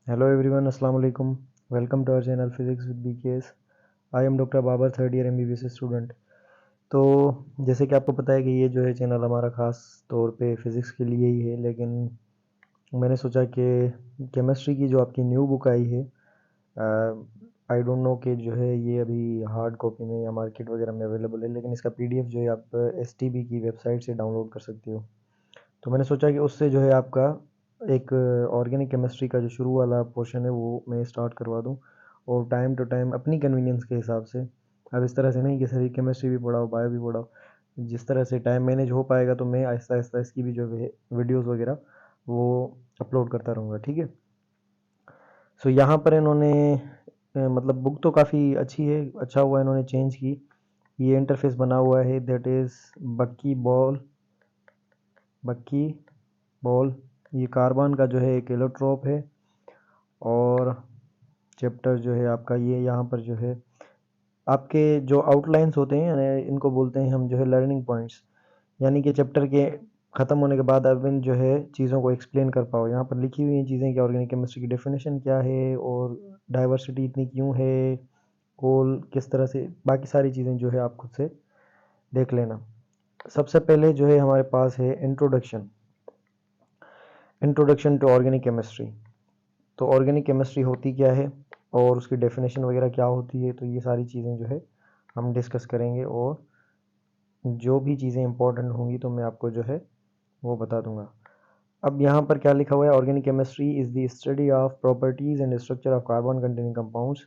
Hello everyone, Assalamu alaikum. Welcome to our channel Physics with BKS. I am Dr. Babar third year MBBS student. तो जैसे कि आपको पता है कि ये जो है चैनल हमारा ख़ास तौर पे फिज़िक्स के लिए ही है, लेकिन मैंने सोचा कि केमिस्ट्री की जो आपकी न्यू बुक आई है, आई डोंट नो कि जो है ये अभी हार्ड कॉपी में या मार्केट वगैरह में अवेलेबल है, लेकिन इसका PDF जो है आप STB की वेबसाइट से डाउनलोड कर सकते हो। तो मैंने सोचा कि उससे जो है आपका एक ऑर्गेनिक केमिस्ट्री का जो शुरू वाला पोर्शन है वो मैं स्टार्ट करवा दूँ, और टाइम टू टाइम अपनी कन्वीनियंस के हिसाब से। अब इस तरह से नहीं कि सारी केमिस्ट्री भी पढ़ाओ, बायो भी पढ़ाओ। जिस तरह से टाइम मैनेज हो पाएगा तो मैं आहिस्ता आहिस्ता इसकी भी जो है वीडियोस वगैरह वो अपलोड करता रहूँगा, ठीक है। सो यहाँ पर इन्होंने मतलब बुक तो काफ़ी अच्छी है, अच्छा हुआ इन्होंने चेंज की। ये इंटरफेस बना हुआ है, दैट इज़ बक्की बॉल। ये कार्बन का जो है एक एलोट्रोप है, और चैप्टर जो है आपका ये यहाँ पर जो है आपके जो आउटलाइंस होते हैं, यानी इनको बोलते हैं हम जो है लर्निंग पॉइंट्स। यानी कि चैप्टर के ख़त्म होने के बाद आप इन जो है चीज़ों को एक्सप्लेन कर पाओ। यहाँ पर लिखी हुई हैं चीज़ें कि ऑर्गेनिक केमिस्ट्री की डेफिनेशन क्या है, और डाइवर्सिटी इतनी क्यों है, कोल किस तरह से, बाकी सारी चीज़ें जो है आप खुद से देख लेना। सबसे पहले जो है हमारे पास है इंट्रोडक्शन टू ऑर्गेनिक केमिस्ट्री। तो ऑर्गेनिक केमिस्ट्री होती क्या है और उसकी डेफिनेशन वगैरह क्या होती है, तो ये सारी चीज़ें जो है हम डिस्कस करेंगे, और जो भी चीज़ें इंपॉर्टेंट होंगी तो मैं आपको जो है वो बता दूंगा। अब यहाँ पर क्या लिखा हुआ है, organic chemistry is the study of properties and structure of carbon containing compounds.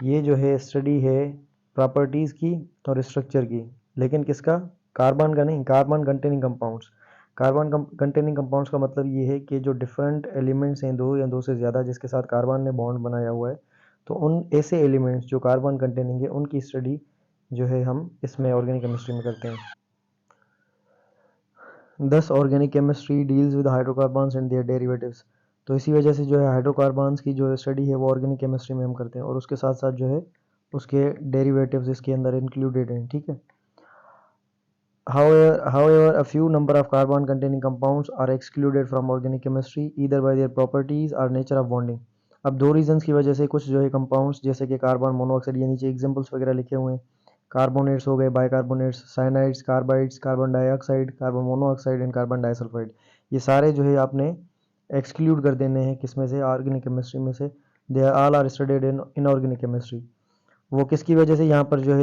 ये जो है स्टडी है प्रॉपर्टीज़ की और स्ट्रक्चर की, लेकिन किसका? कार्बन का नहीं, carbon containing compounds. Carbon containing compounds का मतलब ये है कि जो डिफरेंट एलिमेंट्स हैं, दो या दो से ज़्यादा, जिसके साथ कार्बन ने बॉन्ड बनाया हुआ है, तो उन ऐसे एलिमेंट्स जो कार्बन कंटेनिंग है उनकी स्टडी जो है हम इसमें ऑर्गेनिक केमिस्ट्री में करते हैं। This organic chemistry deals with hydrocarbons and their derivatives. तो इसी वजह से जो है हाइड्रोकार्बन्स की जो स्टडी है वो ऑर्गेनिक केमिस्ट्री में हम करते हैं, और उसके साथ साथ जो है उसके डेरिवेटिव्स इसके अंदर इंक्लूडेड हैं, ठीक है। However, a few number of carbon-containing compounds are excluded from organic chemistry either by their properties or nature of bonding। अब दो रीजंस की वजह से कुछ जो है कंपाउंड्स, जैसे कि कार्बन मोनोऑक्साइड, ये नीचे एग्जांपल्स वगैरह लिखे हुए हैं। कार्बोनेट्स हो गए, bicarbonates, cyanides, carbides, carbon dioxide, carbon monoxide and carbon disulphide, ये सारे जो है आपने एक्सक्लूड कर देने हैं किसमें से? ऑर्गेनिक केमिस्ट्री में से। They all are studied in inorganic chemistry. वो किसकी वजह से? यहाँ पर जो है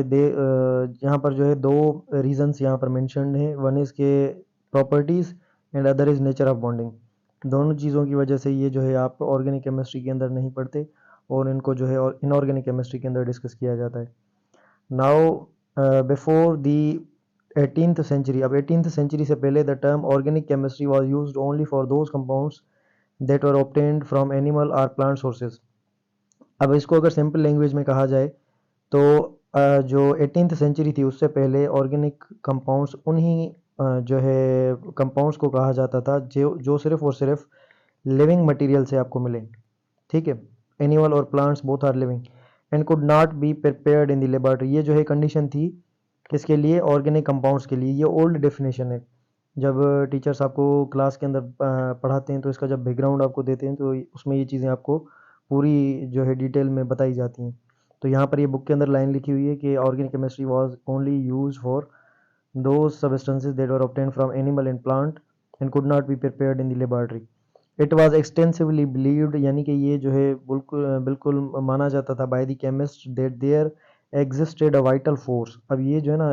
यहाँ पर जो है दो रीजंस यहाँ पर मेंशन्ड है। वन इज़ के properties and other is nature of bonding. दोनों चीज़ों की वजह से ये जो है आप ऑर्गेनिक केमिस्ट्री के अंदर नहीं पढ़ते, और इनको जो है इनऑर्गेनिक केमिस्ट्री के अंदर डिस्कस किया जाता है। Now before the 18th century, अब 18th सेंचुरी से पहले the term organic chemistry was used only for those compounds that were obtained from animal और प्लांट सोर्सेज। अब इसको अगर सिंपल लैंग्वेज में कहा जाए तो जो 18th सेंचुरी थी उससे पहले ऑर्गेनिक कंपाउंड्स उन्हीं जो है कंपाउंड्स को कहा जाता था जो जो सिर्फ और सिर्फ लिविंग मटेरियल से आपको मिले, ठीक है। एनिमल और plants both are living and could not be prepared in the laboratory. ये जो है कंडीशन थी किसके लिए? ऑर्गेनिक कंपाउंड्स के लिए। ये ओल्ड डेफिनेशन है। जब टीचर्स आपको क्लास के अंदर पढ़ाते हैं तो इसका जब बैकग्राउंड आपको देते हैं तो उसमें ये चीज़ें आपको पूरी जो है डिटेल में बताई जाती हैं। तो यहाँ पर ये बुक के अंदर लाइन लिखी हुई है कि organic chemistry was only used for those substances that were obtained from animal and plant and could not be prepared in the laboratory. It was extensively believed, यानी कि ये जो है बिल्कुल बिल्कुल माना जाता था by the chemist that there existed a vital force. अब ये जो है ना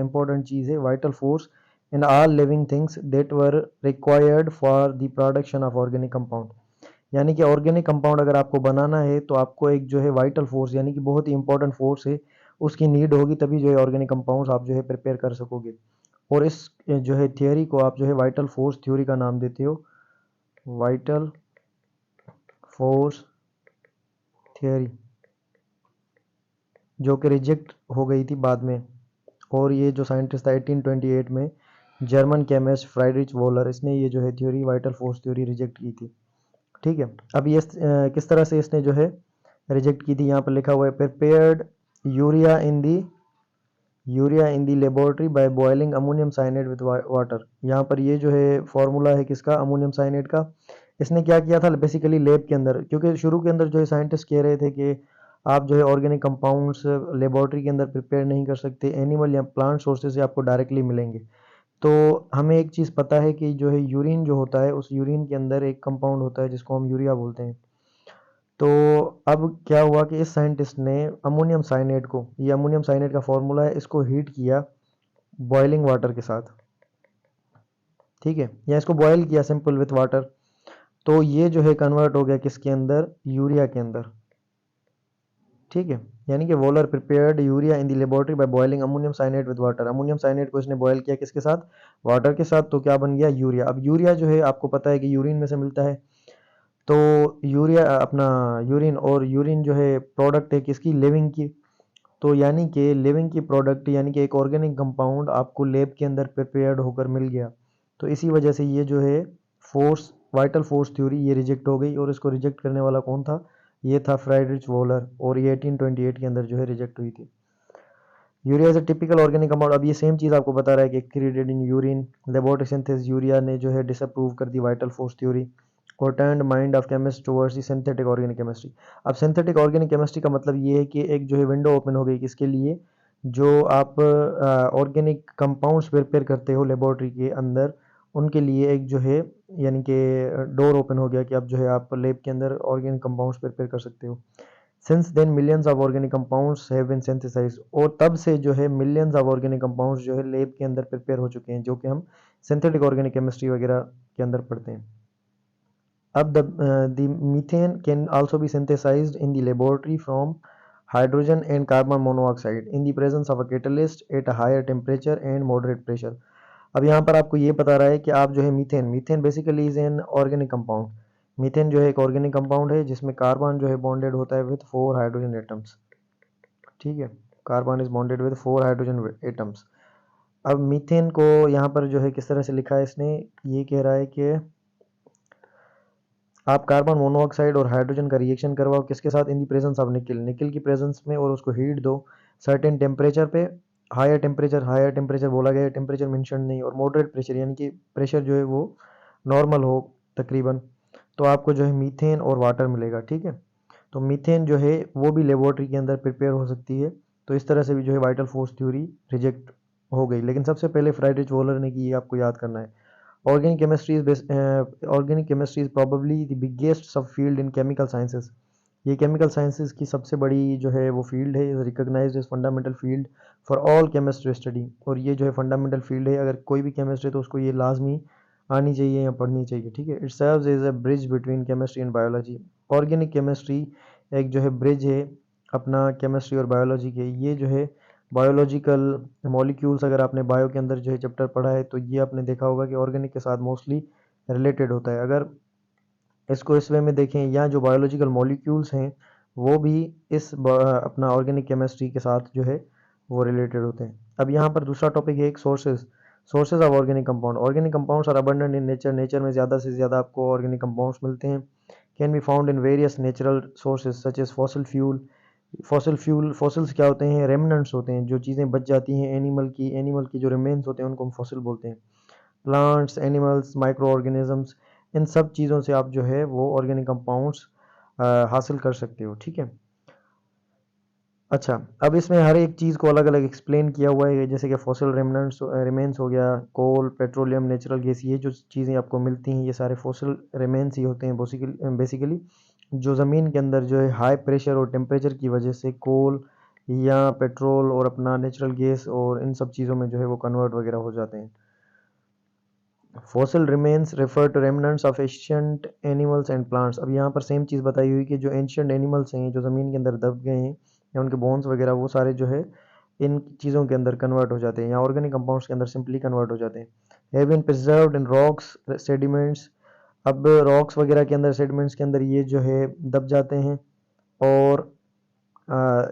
इम्पोर्टेंट चीज़ है, vital force in all living things that were required for the production of organic compound. यानी कि ऑर्गेनिक कंपाउंड अगर आपको बनाना है तो आपको एक जो है वाइटल फोर्स, यानी कि बहुत ही इंपॉर्टेंट फोर्स है, उसकी नीड होगी, तभी जो है ऑर्गेनिक कंपाउंड्स आप जो है प्रिपेयर कर सकोगे। और इस जो है थियोरी को आप जो है वाइटल फोर्स थ्योरी का नाम देते हो, वाइटल फोर्स थियोरी, जो कि रिजेक्ट हो गई थी बाद में। और ये जो साइंटिस्ट था 1828 में, जर्मन केमिस्ट फ्राइड्रिच वोलर, इसने ये जो है theory vital force theory reject की थी, ठीक है। अब ये किस तरह से इसने जो है रिजेक्ट की थी, यहाँ पर लिखा हुआ है prepared urea in the urea in the laboratory by boiling ammonium cyanate with water. यहाँ पर ये जो है फॉर्मूला है किसका? अमोनियम साइनेट का। इसने क्या किया था बेसिकली लैब के अंदर, क्योंकि शुरू के अंदर जो है साइंटिस्ट कह रहे थे कि आप जो है ऑर्गेनिक कंपाउंड्स लेबोरेटरी के अंदर प्रिपेयर नहीं कर सकते, एनिमल या प्लांट सोर्सेज से आपको डायरेक्टली मिलेंगे। तो हमें एक चीज़ पता है कि जो है यूरिन जो होता है, उस यूरिन के अंदर एक कंपाउंड होता है जिसको हम यूरिया बोलते हैं। तो अब क्या हुआ कि इस साइंटिस्ट ने अमोनियम साइनेट को, ये अमोनियम साइनेट का फॉर्मूला है, इसको हीट किया बॉइलिंग वाटर के साथ, ठीक है, या इसको बॉयल किया सिंपल विथ वाटर। तो ये जो है कन्वर्ट हो गया किसके अंदर, यूरिया के अंदर, ठीक है। यानी कि Wohler prepared urea in the laboratory by boiling ammonium cyanate with water. Ammonium cyanate को इसने बॉयल किया किसके साथ, वाटर के साथ, तो क्या बन गया, यूरिया। अब यूरिया जो है आपको पता है कि यूरिन में से मिलता है। तो यूरिया अपना यूरिन, और यूरिन जो है प्रोडक्ट है किसकी, लिविंग की। तो यानी कि लिविंग की प्रोडक्ट, यानी कि एक ऑर्गेनिक कंपाउंड आपको लैब के अंदर प्रिपेयर्ड होकर मिल गया। तो इसी वजह से ये जो है फोर्स, वाइटल फोर्स थ्योरी, ये रिजेक्ट हो गई। और इसको रिजेक्ट करने वाला कौन था, ये था फ्राइडरिच वोलर, और ये 1828 के अंदर जो है रिजेक्ट हुई थी। Urea is a typical organic compound. अब ये सेम चीज़ आपको बता रहा है कि created in urine, laboratory synthesis. Urea ने जो है डिसअप्रूव कर दी वाइटल फोर्स थ्योरी और turned mind of chemist towards the synthetic organic chemistry. अब सिंथेटिक ऑर्गेनिक केमिस्ट्री का मतलब ये है कि एक जो है विंडो ओपन हो गई किसके लिए, जो आप ऑर्गेनिक कंपाउंड्स प्रिपेयर करते हो लेबोरेटरी के अंदर, उनके लिए एक जो है, यानी कि डोर ओपन हो गया कि अब जो है आप लैब के अंदर ऑर्गेनिक कंपाउंड्स प्रिपेयर कर सकते हो। Since then millions of organic compounds have been synthesised, और तब से जो है मिलियंस ऑफ ऑर्गेनिक कंपाउंड्स जो है लैब के अंदर प्रिपेयर हो चुके हैं, जो कि हम सिंथेटिक ऑर्गेनिक केमिस्ट्री वगैरह के अंदर पढ़ते हैं। अब the methane can also be synthesized in the laboratory from hydrogen and carbon monoxide in the presence of a catalyst at a higher temperature and moderate pressure। अब यहाँ पर आपको ये बता रहा है कि आप जो है methane, methane basically is an organic compound. Methane जो है एक ऑर्गेनिक कंपाउंड है जिसमें कार्बन जो है बॉन्डेड होता है विथ 4 हाइड्रोजन एटम्स, ठीक है। Carbon is bonded with 4 hydrogen atoms. अब मीथेन को यहाँ पर जो है किस तरह से लिखा है इसने, ये कह रहा है कि आप कार्बन मोनोऑक्साइड और हाइड्रोजन का रिएक्शन करवाओ किसके साथ, इन दी प्रेजेंस ऑफ निकल, निकल की प्रेजेंस में, और उसको हीट दो सर्टेन टेम्परेचर पे। हायर टेम्परेचर, हायर टेम्परेचर बोला गया है, टेम्परेचर मेंशन नहीं, और मॉडरेट प्रेशर, यानी कि प्रेशर जो है वो नॉर्मल हो तकरीबन। तो आपको जो है मीथेन और वाटर मिलेगा, ठीक है। तो मीथेन जो है वो भी लेबोरेटरी के अंदर प्रिपेयर हो सकती है। तो इस तरह से भी जो है वाइटल फोर्स थ्योरी रिजेक्ट हो गई, लेकिन सबसे पहले फ्राइडरिच वोलर ने की, ये आपको याद करना है। Organic chemistry is probably the biggest subfield in chemical sciences। ये केमिकल साइंसेज की सबसे बड़ी जो है वो फील्ड है, recognised as fundamental field for all chemist to study. और ये जो है फंडामेंटल फील्ड है, अगर कोई भी केमिस्ट है तो उसको ये लाजमी आनी चाहिए या पढ़नी चाहिए, ठीक है। It serves as a bridge between chemistry and biology. Organic chemistry एक जो है ब्रिज है अपना केमिस्ट्री और बायोलॉजी के। ये जो है बायोलॉजिकल मॉलिक्यूल्स, अगर आपने बायो के अंदर जो है चैप्टर पढ़ा है तो ये आपने देखा होगा कि ऑर्गेनिक के साथ मोस्टली रिलेटेड होता है। अगर इसको इस वे में देखें, या जो बायोलॉजिकल मॉलिक्यूल्स हैं वो भी इस अपना ऑर्गेनिक केमिस्ट्री के साथ जो है वो रिलेटेड होते हैं। अब यहाँ पर दूसरा टॉपिक है एक sources, sources of organic compound. Organic compounds are abundant in nature, nature में ज़्यादा से ज़्यादा आपको ऑर्गेनिक कंपाउंड्स मिलते हैं। Can be found in various natural sources such as fossil fuel. Fossils क्या होते हैं, रेमनेंट्स होते हैं, जो चीज़ें बच जाती हैं एनिमल की जो रिमेन्स होते हैं उनको हम फॉसिल बोलते हैं। प्लांट्स, एनिमल्स, माइक्रो ऑर्गेनिजम्स, इन सब चीज़ों से आप जो है वो ऑर्गेनिक कंपाउंड्स हासिल कर सकते हो, ठीक है। अच्छा, अब इसमें हर एक चीज़ को अलग अलग एक्सप्लेन किया हुआ है, जैसे कि फॉसिल रेमनेंट्स रिमेन्स हो गया, कोल, पेट्रोलियम, नेचुरल गैस, ये जो चीज़ें आपको मिलती हैं ये सारे फॉसिल रिमेन्स ही होते हैं बेसिकली। जो ज़मीन के अंदर जो है हाई प्रेशर और टेम्परेचर की वजह से कोल या पेट्रोल और अपना नेचुरल गैस और इन सब चीज़ों में जो है वो कन्वर्ट वगैरह हो जाते हैं। Fossil remains refer to remnants of ancient animals and plants. अब यहाँ पर सेम चीज़ बताई हुई कि जो एंशियंट एनिमल्स हैं, जो ज़मीन के अंदर दब गए हैं, या उनके बोन्स वगैरह, वो सारे जो है इन चीज़ों के अंदर कन्वर्ट हो जाते हैं, या ऑर्गेनिक कंपाउंड्स के अंदर सिंपली कन्वर्ट हो जाते हैं। Have been preserved in rocks, sediments. अब रॉक्स वगैरह के अंदर, सेडिमेंट्स के अंदर ये जो है दब जाते हैं। और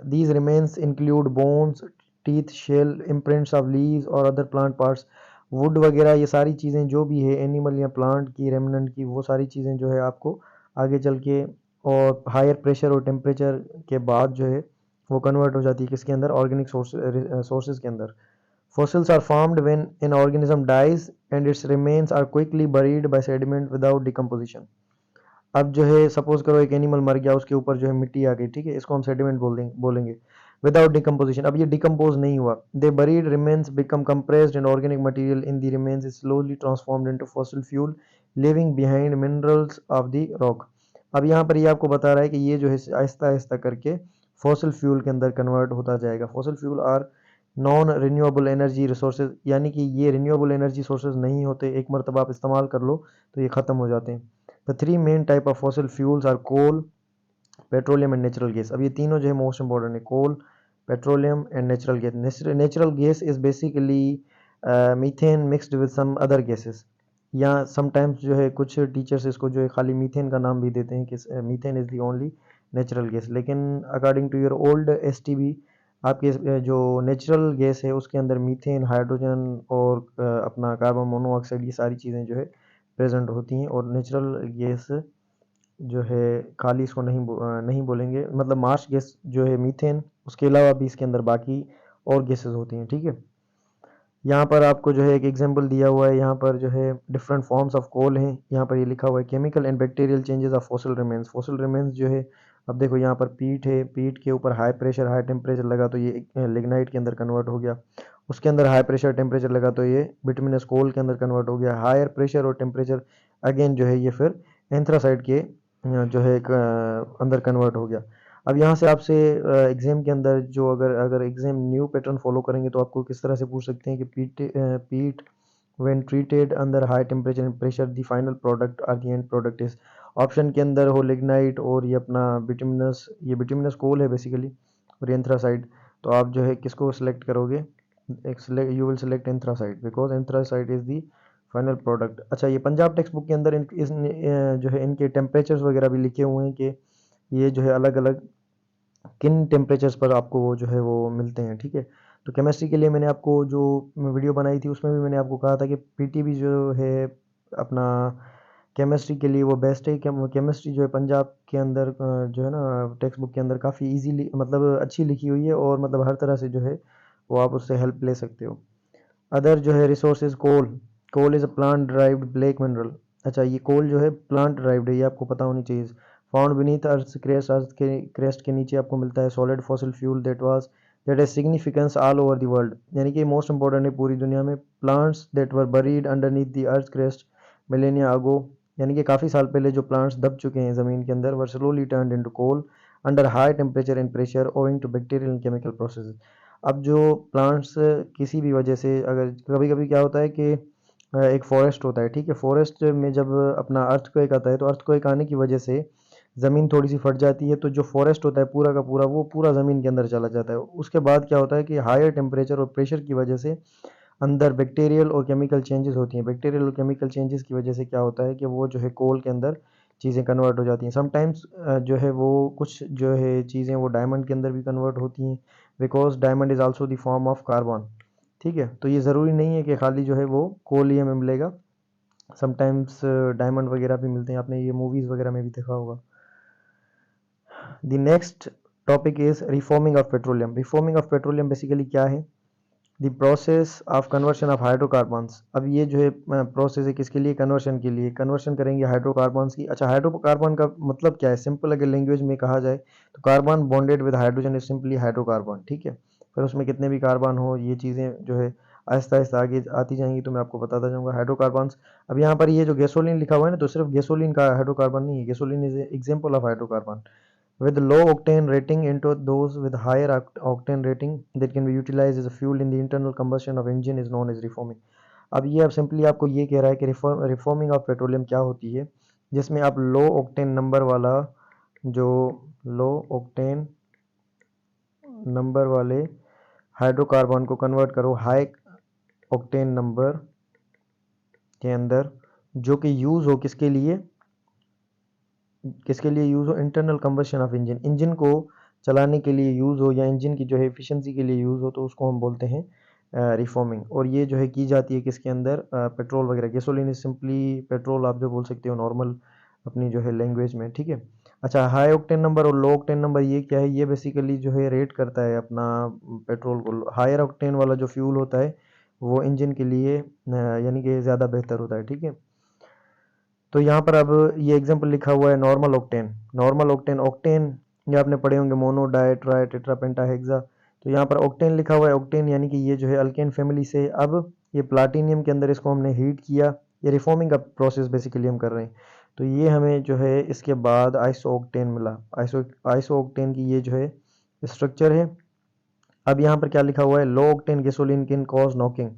these remains include bones, teeth, shell, imprints of leaves और other plant parts। वुड वगैरह ये सारी चीज़ें जो भी है एनिमल या प्लांट की रेमनेंट की, वो सारी चीज़ें जो है आपको आगे चल के और हायर प्रेशर और टेम्परेचर के बाद जो है वो कन्वर्ट हो जाती है किसके अंदर, ऑर्गेनिक सोर्सेज के अंदर। Fossils are formed when an organism dies and its remains are quickly buried by sediment without decomposition। अब जो है सपोज करो एक एनिमल मर गया, उसके ऊपर जो है मिट्टी आ गई, ठीक है, इसको हम सेडिमेंट बोलेंगे। विदाउट डिकम्पोजिशन, अब ये डिकम्पोज नहीं हुआ, they buried remains become compressed and organic material in the remains is slowly transformed into fossil fuel living behind minerals of the rock. अब यहाँ पर ये आपको बता रहा है कि ये जो है आहिस्ता आहिस्ता करके फॉसिल फ्यूल के अंदर कन्वर्ट होता जाएगा। Fossil fuel are non renewable energy resources, यानी कि ये रिन्यूएबल एनर्जी सोर्सेज नहीं होते, एक मरतबा आप इस्तेमाल कर लो तो ये ख़त्म हो जाते हैं। The three main type of fossil fuels are coal, petroleum and natural gas. अब ये तीनों जो है मोस्ट इंपॉर्टेंट है, coal, petroleum and natural gas. Natural gas is basically methane mixed with some other gases, या समटाइम्स जो है कुछ टीचर्स इसको जो है खाली मीथेन का नाम भी देते हैं कि methane is the only natural gas, लेकिन according to your old S T B आपके जो नेचुरल गैस है उसके अंदर मीथेन, हाइड्रोजन और अपना कार्बन मोनोऑक्साइड, ये सारी चीज़ें जो है प्रेजेंट होती हैं। और नेचुरल गैस जो है खाली इसको नहीं बोलेंगे, मतलब मार्श गैस जो है मीथेन, उसके अलावा भी इसके अंदर बाकी और गैसेस होती हैं, ठीक है। यहाँ पर आपको जो है एक एग्जांपल दिया हुआ है, यहाँ पर जो है डिफरेंट फॉर्म्स ऑफ कोल हैं, यहाँ पर ये लिखा हुआ है chemical and bacterial changes of fossil remains. Fossil remains जो है, अब देखो यहाँ पर पीट है, पीट के ऊपर हाई प्रेशर हाई टेम्परेचर लगा तो ये लिग्नाइट के अंदर कन्वर्ट हो गया, उसके अंदर हाई प्रेशर टेम्परेचर लगा तो ये बिटुमिनस कोल के अंदर कन्वर्ट हो गया, हायर प्रेशर और टेम्परेचर अगेन जो है ये फिर एंथ्रासाइड के जो है अंदर कन्वर्ट हो गया। अब यहाँ से आपसे एग्जाम के अंदर जो अगर एग्जाम न्यू पैटर्न फॉलो करेंगे तो आपको किस तरह से पूछ सकते हैं कि peat when treated under high temperature and pressure the final product और the end product is, option के अंदर हो लिग्नाइट और ये अपना बिटुमिनस, ये बिटुमिनस कोल है बेसिकली, और ये एंथ्रासाइड। तो आप जो है किसको सिलेक्ट करोगे, you will select anthracite because anthracite is the final product. अच्छा, ये पंजाब टेक्स्ट बुक के अंदर जो है इनके टेम्परेचर्स वगैरह भी लिखे हुए हैं कि ये जो है अलग अलग किन टेम्परेचर्स पर आपको वो जो है वो मिलते हैं, ठीक है। तो केमिस्ट्री के लिए मैंने आपको जो वीडियो बनाई थी उसमें भी मैंने आपको कहा था कि पीटीबी जो है अपना केमिस्ट्री के लिए वो बेस्ट है। केमिस्ट्री जो है पंजाब के अंदर जो है ना टेक्स्ट बुक के अंदर काफ़ी इजीली, मतलब अच्छी लिखी हुई है, और मतलब हर तरह से जो है वो आप उससे हेल्प ले सकते हो। अदर जो है resources, coal, coal is a plant derived black mineral. अच्छा, ये कोल जो है प्लांट ड्राइव्ड है, ये आपको पता होनी चाहिए। Found beneath earth crust, earth के क्रेस्ट के नीचे आपको मिलता है। Solid fossil fuel that is significance all over the world, यानी कि मोस्ट इंपॉर्टेंट है पूरी दुनिया में। Plants that were buried underneath the earth crust millennia ago, यानी कि काफ़ी साल पहले जो प्लांट्स दब चुके हैं ज़मीन के अंदर, were slowly turned into coal under high temperature and pressure owing to bacterial and chemical process. अब जो प्लांट्स किसी भी वजह से, अगर कभी कभी क्या होता है कि एक फॉरेस्ट होता है, ठीक है, फॉरेस्ट में जब अपना अर्थक्वेक आता है तो अर्थक्वेक आने की वजह से ज़मीन थोड़ी सी फट जाती है, तो जो फॉरेस्ट होता है पूरा का पूरा वो पूरा ज़मीन के अंदर चला जाता है। उसके बाद क्या होता है कि हायर टेम्परेचर और प्रेशर की वजह से अंदर बैक्टीरियल और केमिकल चेंजेस होती हैं। बैक्टीरियल और केमिकल चेंजेस की वजह से क्या होता है कि वो जो है कोल के अंदर चीज़ें कन्वर्ट हो जाती हैं। समटाइम्स जो है वो कुछ जो है चीज़ें वो डायमंड के अंदर भी कन्वर्ट होती हैं, because diamond is also the form of carbon, ठीक है। तो ये ज़रूरी नहीं है कि खाली जो है वो कोल ही हमें मिलेगा, समटाइम्स डायमंड वगैरह भी मिलते हैं, आपने ये मूवीज़ वगैरह में भी देखा होगा। The next topic is reforming of petroleum. Reforming of petroleum basically क्या है, the process of conversion of hydrocarbons. अब ये जो है प्रोसेस है किसके लिए, कन्वर्शन के लिए, कन्वर्शन करेंगे हाइड्रोकार्बन्स की। अच्छा, हाइड्रोकार्बन का मतलब क्या है, सिंपल अगर लैंग्वेज में कहा जाए तो carbon bonded with hydrogen is simply hydrocarbon, ठीक है। फिर उसमें कितने भी कार्बन हो, ये चीज़ें जो है आहिस्ता आहिस्ता आगे आती जाएंगी तो मैं आपको बताता जाऊंगा हाइड्रोकार्बन्स। अब यहाँ पर ये जो गैसोलीन लिखा हुआ है ना, तो सिर्फ गैसोलीन का हाइड्रोकार्बन नहीं है, gasoline is example of hydrocarbon with low octane rating into those with higher octane rating that can be utilized as a fuel in the internal combustion of engine is known as reforming। अब ये अब simply आपको ये कह रहा है कि reforming of petroleum क्या होती है, जिसमें आप लो ऑक्टेन नंबर वाला, जो लो ऑक्टेन नंबर वाले हाइड्रोकार्बन को कन्वर्ट करो हाई ऑक्टेन नंबर के अंदर, जो कि यूज़ हो किसके लिए, किसके लिए यूज़ हो, internal combustion of engine, engine को चलाने के लिए यूज़ हो या इंजन की जो है एफिशिएंसी के लिए यूज़ हो, तो उसको हम बोलते हैं रिफॉर्मिंग। और ये जो है की जाती है किसके अंदर, पेट्रोल वगैरह। गैसोलीन इज सिंपली पेट्रोल, आप जो बोल सकते हो नॉर्मल अपनी जो है लैंग्वेज में, ठीक है। अच्छा, हाई ऑक्टेन नंबर और लो ऑक्टेन नंबर ये क्या है, ये बेसिकली जो है रेट करता है अपना पेट्रोल को। हायर ऑक्टेन वाला जो फ्यूल होता है वो इंजन के लिए यानी कि ज़्यादा बेहतर होता है, ठीक है। तो यहाँ पर अब ये एग्जांपल लिखा हुआ है normal octane. Normal octane, octane ये आपने पढ़े होंगे, मोनो, डाई, ट्राई, टेट्रा, पेंटा, हेक्सा। तो यहाँ पर ऑक्टेन लिखा हुआ है। ऑक्टेन यानी कि ये जो है अल्केन फैमिली से, अब ये प्लाटिनियम के अंदर इसको हमने हीट किया, ये रिफॉर्मिंग का प्रोसेस बेसिकली हम कर रहे हैं। तो ये हमें जो है इसके बाद आइसो ऑक्टेन मिला। आइसो ऑक्टेन की ये जो है स्ट्रक्चर है। अब यहाँ पर क्या लिखा हुआ है, low octane gasoline can cause knocking.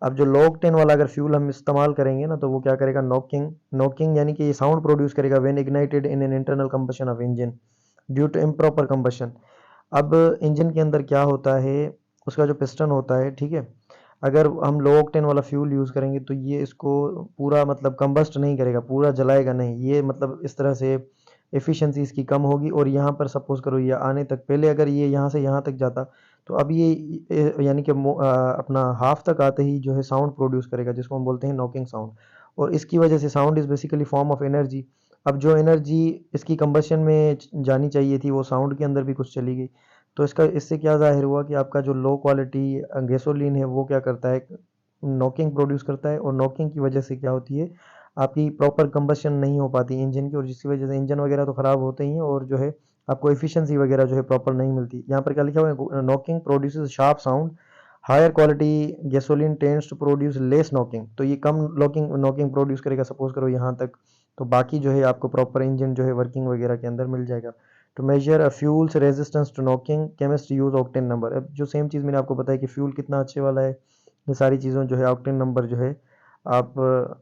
अब जो लो ऑक्टेन वाला अगर फ्यूल हम इस्तेमाल करेंगे ना, तो वो क्या करेगा, नॉकिंग। नॉकिंग यानी कि ये साउंड प्रोड्यूस करेगा when ignited in an internal combustion of engine due to improper combustion. अब इंजन के अंदर क्या होता है, उसका जो पिस्टन होता है, ठीक है, अगर हम लो ऑक्टेन वाला फ्यूल यूज़ करेंगे तो ये इसको पूरा मतलब कंबस्ट नहीं करेगा, पूरा जलाएगा नहीं, ये मतलब इस तरह से एफिशिएंसी इसकी कम होगी। और यहाँ पर सपोज करो ये आने तक, पहले अगर ये यहाँ से यहाँ तक जाता, तो अब ये यानी कि अपना हाफ तक आते ही जो है साउंड प्रोड्यूस करेगा, जिसको हम बोलते हैं नॉकिंग साउंड। और इसकी वजह से sound is basically form of energy. अब जो एनर्जी इसकी कंबशन में जानी चाहिए थी, वो साउंड के अंदर भी कुछ चली गई। तो इसका इससे क्या ज़ाहिर हुआ कि आपका जो लो क्वालिटी गैसोलीन है वो क्या करता है, नॉकिंग प्रोड्यूस करता है। और नॉकिंग की वजह से क्या होती है, आपकी प्रॉपर कंबशन नहीं हो पाती इंजन की, और जिसकी वजह से इंजन वगैरह तो ख़राब होते ही हैं, और जो है आपको एफिशिएंसी वगैरह जो है प्रॉपर नहीं मिलती। यहाँ पर क्या लिखा हुआ है, knocking produces sharp sound, higher quality gasoline tends to produce less knocking. तो ये कम नॉकिंग नॉकिंग प्रोड्यूस करेगा, सपोज करो यहाँ तक, तो बाकी जो है आपको प्रॉपर इंजन जो है वर्किंग वगैरह के अंदर मिल जाएगा। Two major a fuels resistance to knocking chemist use octane number. अब जो सेम चीज़ मैंने आपको बताया कि फ्यूल कितना अच्छे वाला है, ये सारी चीज़ों जो है ऑक्टेन नंबर जो है आप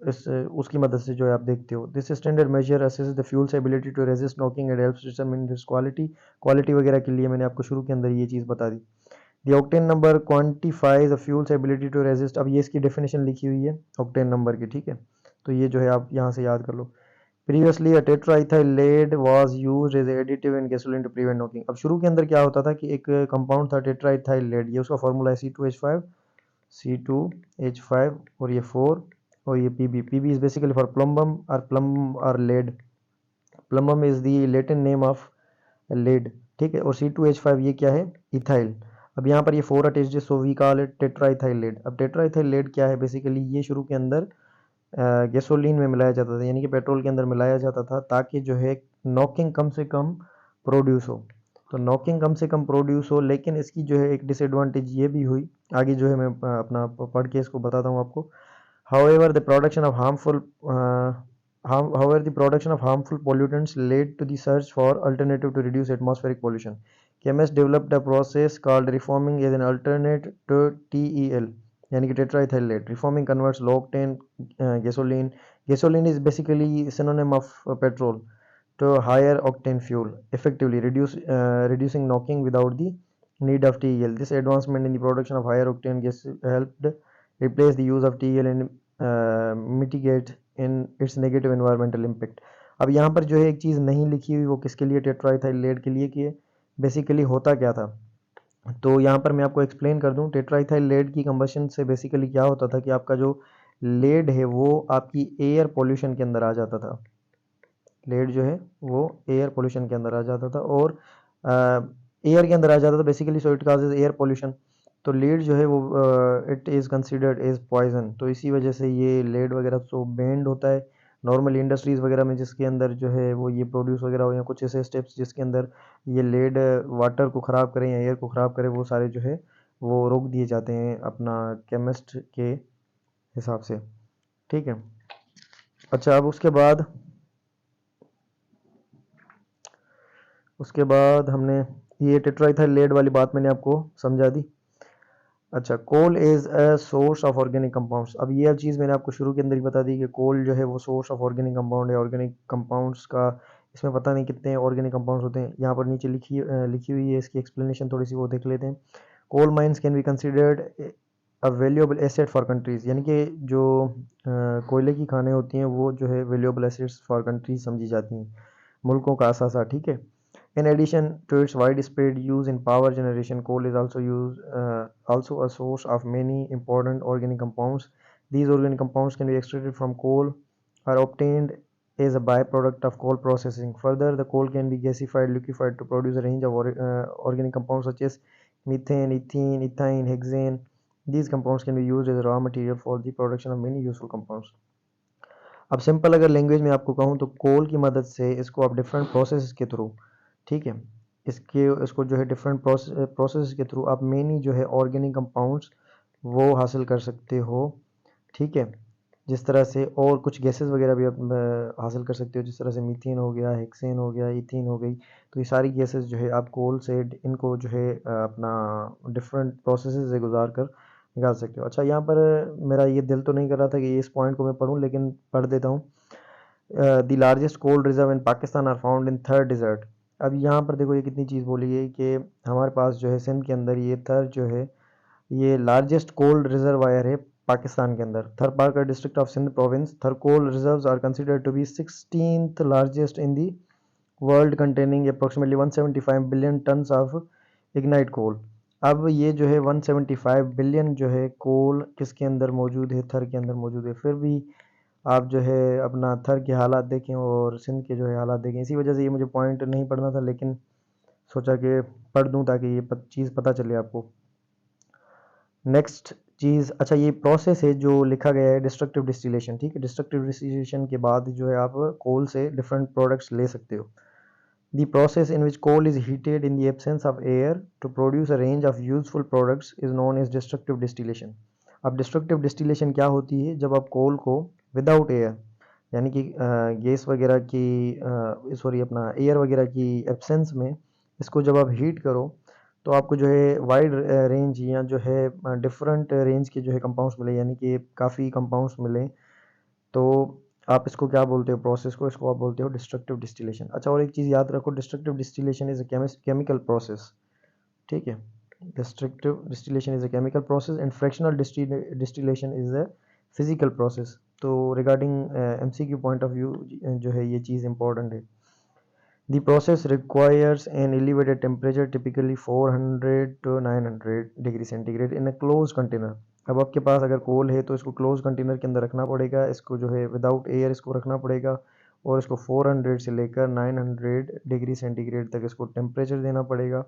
इस उसकी मदद से जो है आप देखते हो। This standard measure assess the fuels ability to resist knocking and helps determine this quality. Quality वगैरह के लिए मैंने आपको शुरू के अंदर ये चीज़ बता दी। The octane number quantifies the fuels ability to resist. अब ये इसकी डेफिनेशन लिखी हुई है ऑक्टेन नंबर की, ठीक है। तो ये जो है आप यहाँ से याद कर लो। Previously a tetraethyl lead was used as additive in gasoline to prevent knocking. अब शुरू के अंदर क्या होता था कि एक कंपाउंड था टेट्राइथाइल लेड, ये उसका फॉर्मूला है C2H5, C2H5 और ये 4 और ये Pb। Pb is basically for plumbum or lead. Plumbum is the Latin name of lead, ठीक है। और C2H5 ये क्या है, इथाइल। अब यहाँ पर ये 4 अटैच्ड है, so we call it tetraethyl lead. अब टेट्राइथाइल लेड क्या है, बेसिकली ये शुरू के अंदर गैसोलीन में मिलाया जाता था, यानी कि पेट्रोल के अंदर मिलाया जाता था, ताकि जो है नॉकिंग कम से कम प्रोड्यूस हो। तो नॉकिंग कम से कम प्रोड्यूस हो, लेकिन इसकी जो है एक डिसएडवांटेज ये भी हुई, आगे जो है मैं अपना पढ़ के इसको बताता हूँ आपको। However, the production of however, the production of harmful pollutants led to the search for alternative to reduce atmospheric pollution. Chemists developed a process called reforming as an alternate to TEL, यानी कि tetraethyl lead. Reforming converts low octane gasoline. Gasoline is basically synonym of petrol to higher octane fuel, effectively reducing knocking without the need of TEL. This advancement in the production of higher octane gas helped replace the use of TEL and mitigate in its negative environmental impact. अब यहाँ पर जो है एक चीज़ नहीं लिखी हुई, वो किसके लिए, टेट्राइथाइल लेड के लिए, कि बेसिकली होता क्या था। तो यहाँ पर मैं आपको एक्सप्लेन कर दूँ, टेट्राइथाइल लेड की कंबशन से बेसिकली क्या होता था कि आपका जो लेड है वो आपकी एयर पोल्यूशन के अंदर आ जाता था। लेड जो है वो एयर पोल्यूशन के अंदर आ जाता था, और एयर के अंदर आ जाता था basically, so it causes air pollution. तो लेड जो है वो it is considered as poison. तो इसी वजह से ये लेड वगैरह तो बैंड होता है नॉर्मल इंडस्ट्रीज़ वगैरह में, जिसके अंदर जो है वो ये प्रोड्यूस वगैरह हो, या कुछ ऐसे स्टेप्स जिसके अंदर ये लेड वाटर को ख़राब करें या एयर को ख़राब करें, वो सारे जो है वो रोक दिए जाते हैं अपना केमिस्ट के हिसाब से, ठीक है। अच्छा, अब उसके बाद हमने ये टेट्राइथाइल लेड वाली बात मैंने आपको समझा दी। अच्छा, coal is a source of organic compounds. अब ये चीज़ मैंने आपको शुरू के अंदर ही बता दी कि कोल जो है वो सोर्स ऑफ ऑर्गेनिक कंपाउंड है। ऑर्गेनिक कंपाउंड्स का इसमें पता नहीं कितने ऑर्गेनिक कंपाउंड्स होते हैं, यहाँ पर नीचे लिखी हुई है, इसकी एक्सप्लेनेशन थोड़ी सी वो देख लेते हैं। Coal mines can be considered a valuable asset for countries, यानी कि जो कोयले की खानें होती हैं वो जो है वैल्यूएबल एसेट्स फॉर कंट्रीज समझी जाती हैं, मुल्कों का असासा, ठीक है। In addition to its widespread use in power generation, coal is also a source of many important organic compounds. These organic compounds can be extracted from coal or obtained as a byproduct of coal processing. Further, the coal can be gasified, liquefied to produce a range of organic compounds such as methane, ethene, ethine, hexane. These compounds can be used as raw material for the production of many useful compounds. अब simple अगर language में आपको कहूँ तो कोल की मदद से इसको आप डिफरेंट प्रोसेस के थ्रू, ठीक है, इसको जो है डिफरेंट प्रोसेस के थ्रू आप मेनी जो है ऑर्गेनिक कंपाउंड्स वो हासिल कर सकते हो, ठीक है। जिस तरह से और कुछ गैसेस वगैरह भी आप हासिल कर सकते हो, जिस तरह से मीथेन हो गया, हेक्सेन हो गया, इथीन हो गई। तो ये सारी गैसेस जो है आप कोल से इनको जो है अपना डिफरेंट प्रोसेसेस से गुजार कर निकाल सकते हो। अच्छा, यहाँ पर मेरा ये दिल तो नहीं कर रहा था कि इस पॉइंट को मैं पढूं, लेकिन पढ़ देता हूँ। The largest coal reserve in Pakistan are found in Thar desert. अब यहाँ पर देखो ये कितनी चीज़ बोली गई कि हमारे पास जो है सिंध के अंदर ये थर जो है ये लार्जेस्ट कोल रिजर्वायर है पाकिस्तान के अंदर। Thar Parkar district of Sindh province, Thar coal reserves are considered to be 16th largest in the world, containing approximately 175 billion tons of lignite coal. अब ये जो है 175 बिलियन जो है कोल किसके अंदर मौजूद है, थर के अंदर मौजूद है। फिर भी आप जो है अपना थर के हालात देखें और सिंध के जो है हालात देखें। इसी वजह से ये मुझे पॉइंट नहीं पढ़ना था, लेकिन सोचा कि पढ़ दूं ताकि ये चीज़ पता चले आपको। नेक्स्ट चीज़, अच्छा ये प्रोसेस है जो लिखा गया है डिस्ट्रक्टिव डिस्टिलेशन, ठीक है। डिस्ट्रक्टिव डिस्टिलेशन के बाद जो है आप कोल से डिफरेंट प्रोडक्ट्स ले सकते हो। The process in which coal is heated in the absence of air to produce a range of useful products is known as destructive distillation। अब destructive distillation क्या होती है, जब आप कोल को विदाउट एयर यानी कि गैस वगैरह की सॉरी अपना एयर वगैरह की एब्सेंस में इसको जब आप हीट करो तो आपको जो है वाइड रेंज या जो है डिफरेंट रेंज के जो है कंपाउंड्स मिले, यानी कि काफ़ी कंपाउंड्स मिले। तो आप इसको क्या बोलते हो, प्रोसेस को, इसको आप बोलते हो डिस्ट्रक्टिव डिस्टिलेशन। अच्छा, और एक चीज़ याद रखो, destructive distillation is a chemical process, ठीक है। Destructive distillation is a chemical process and fractional distillation is a physical process. तो regarding MCQ point of view जो है ये चीज़ इंपॉर्टेंट है। The process requires an elevated temperature, typically 400 to 900 degree centigrade in a closed container। अब आपके पास अगर कोल है तो इसको क्लोज कंटेनर के अंदर रखना पड़ेगा, इसको जो है विदाउट एयर इसको रखना पड़ेगा और इसको 400 से लेकर 900 डिग्री सेंटीग्रेड तक इसको टेम्परेचर देना पड़ेगा।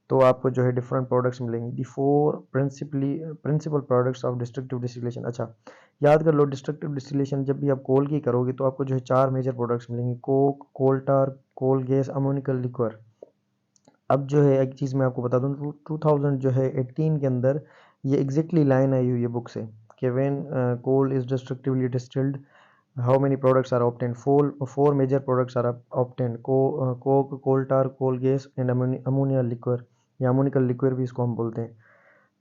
तो आपको जो है डिफरेंट प्रोडक्ट्स मिलेंगे। The four principal products of destructive distillation. अच्छा, याद कर लो, डिस्ट्रक्टिव डिस्टिलेशन जब भी आप कोल की करोगे तो आपको जो है 4 मेजर प्रोडक्ट्स मिलेंगे, कोक, कोल टार, कोल गैस, अमोनिकल लिक्वर। अब जो है एक चीज़ मैं आपको बता दूं, 2000 जो है 18 के अंदर ये एग्जैक्टली लाइन आई हुई है बुक से कि when coal is destructively distilled how many products are obtained, four major products are obtained, coke, coal tar, coal gas and ammonia liquor, या अमोनिकल लिक्विड भी इसको हम बोलते हैं।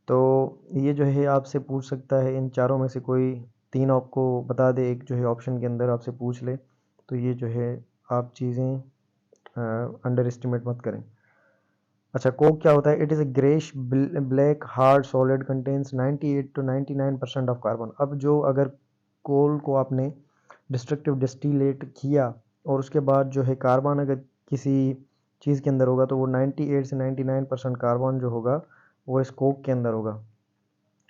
तो ये जो है आपसे पूछ सकता है इन चारों में से कोई तीन आपको बता दे, एक जो है ऑप्शन के अंदर आपसे पूछ ले, तो ये जो है आप चीज़ें अंडर एस्टिमेट मत करें। अच्छा, कोक क्या होता है? It is a greyish black hard solid contains 98 to 99% of carbon. अब जो अगर कोल को आपने डिस्ट्रक्टिव डिस्टिलेट किया और उसके बाद जो है कार्बन अगर किसी चीज़ के अंदर होगा तो वो 98 से 99% कार्बन जो होगा वो इस कोक के अंदर होगा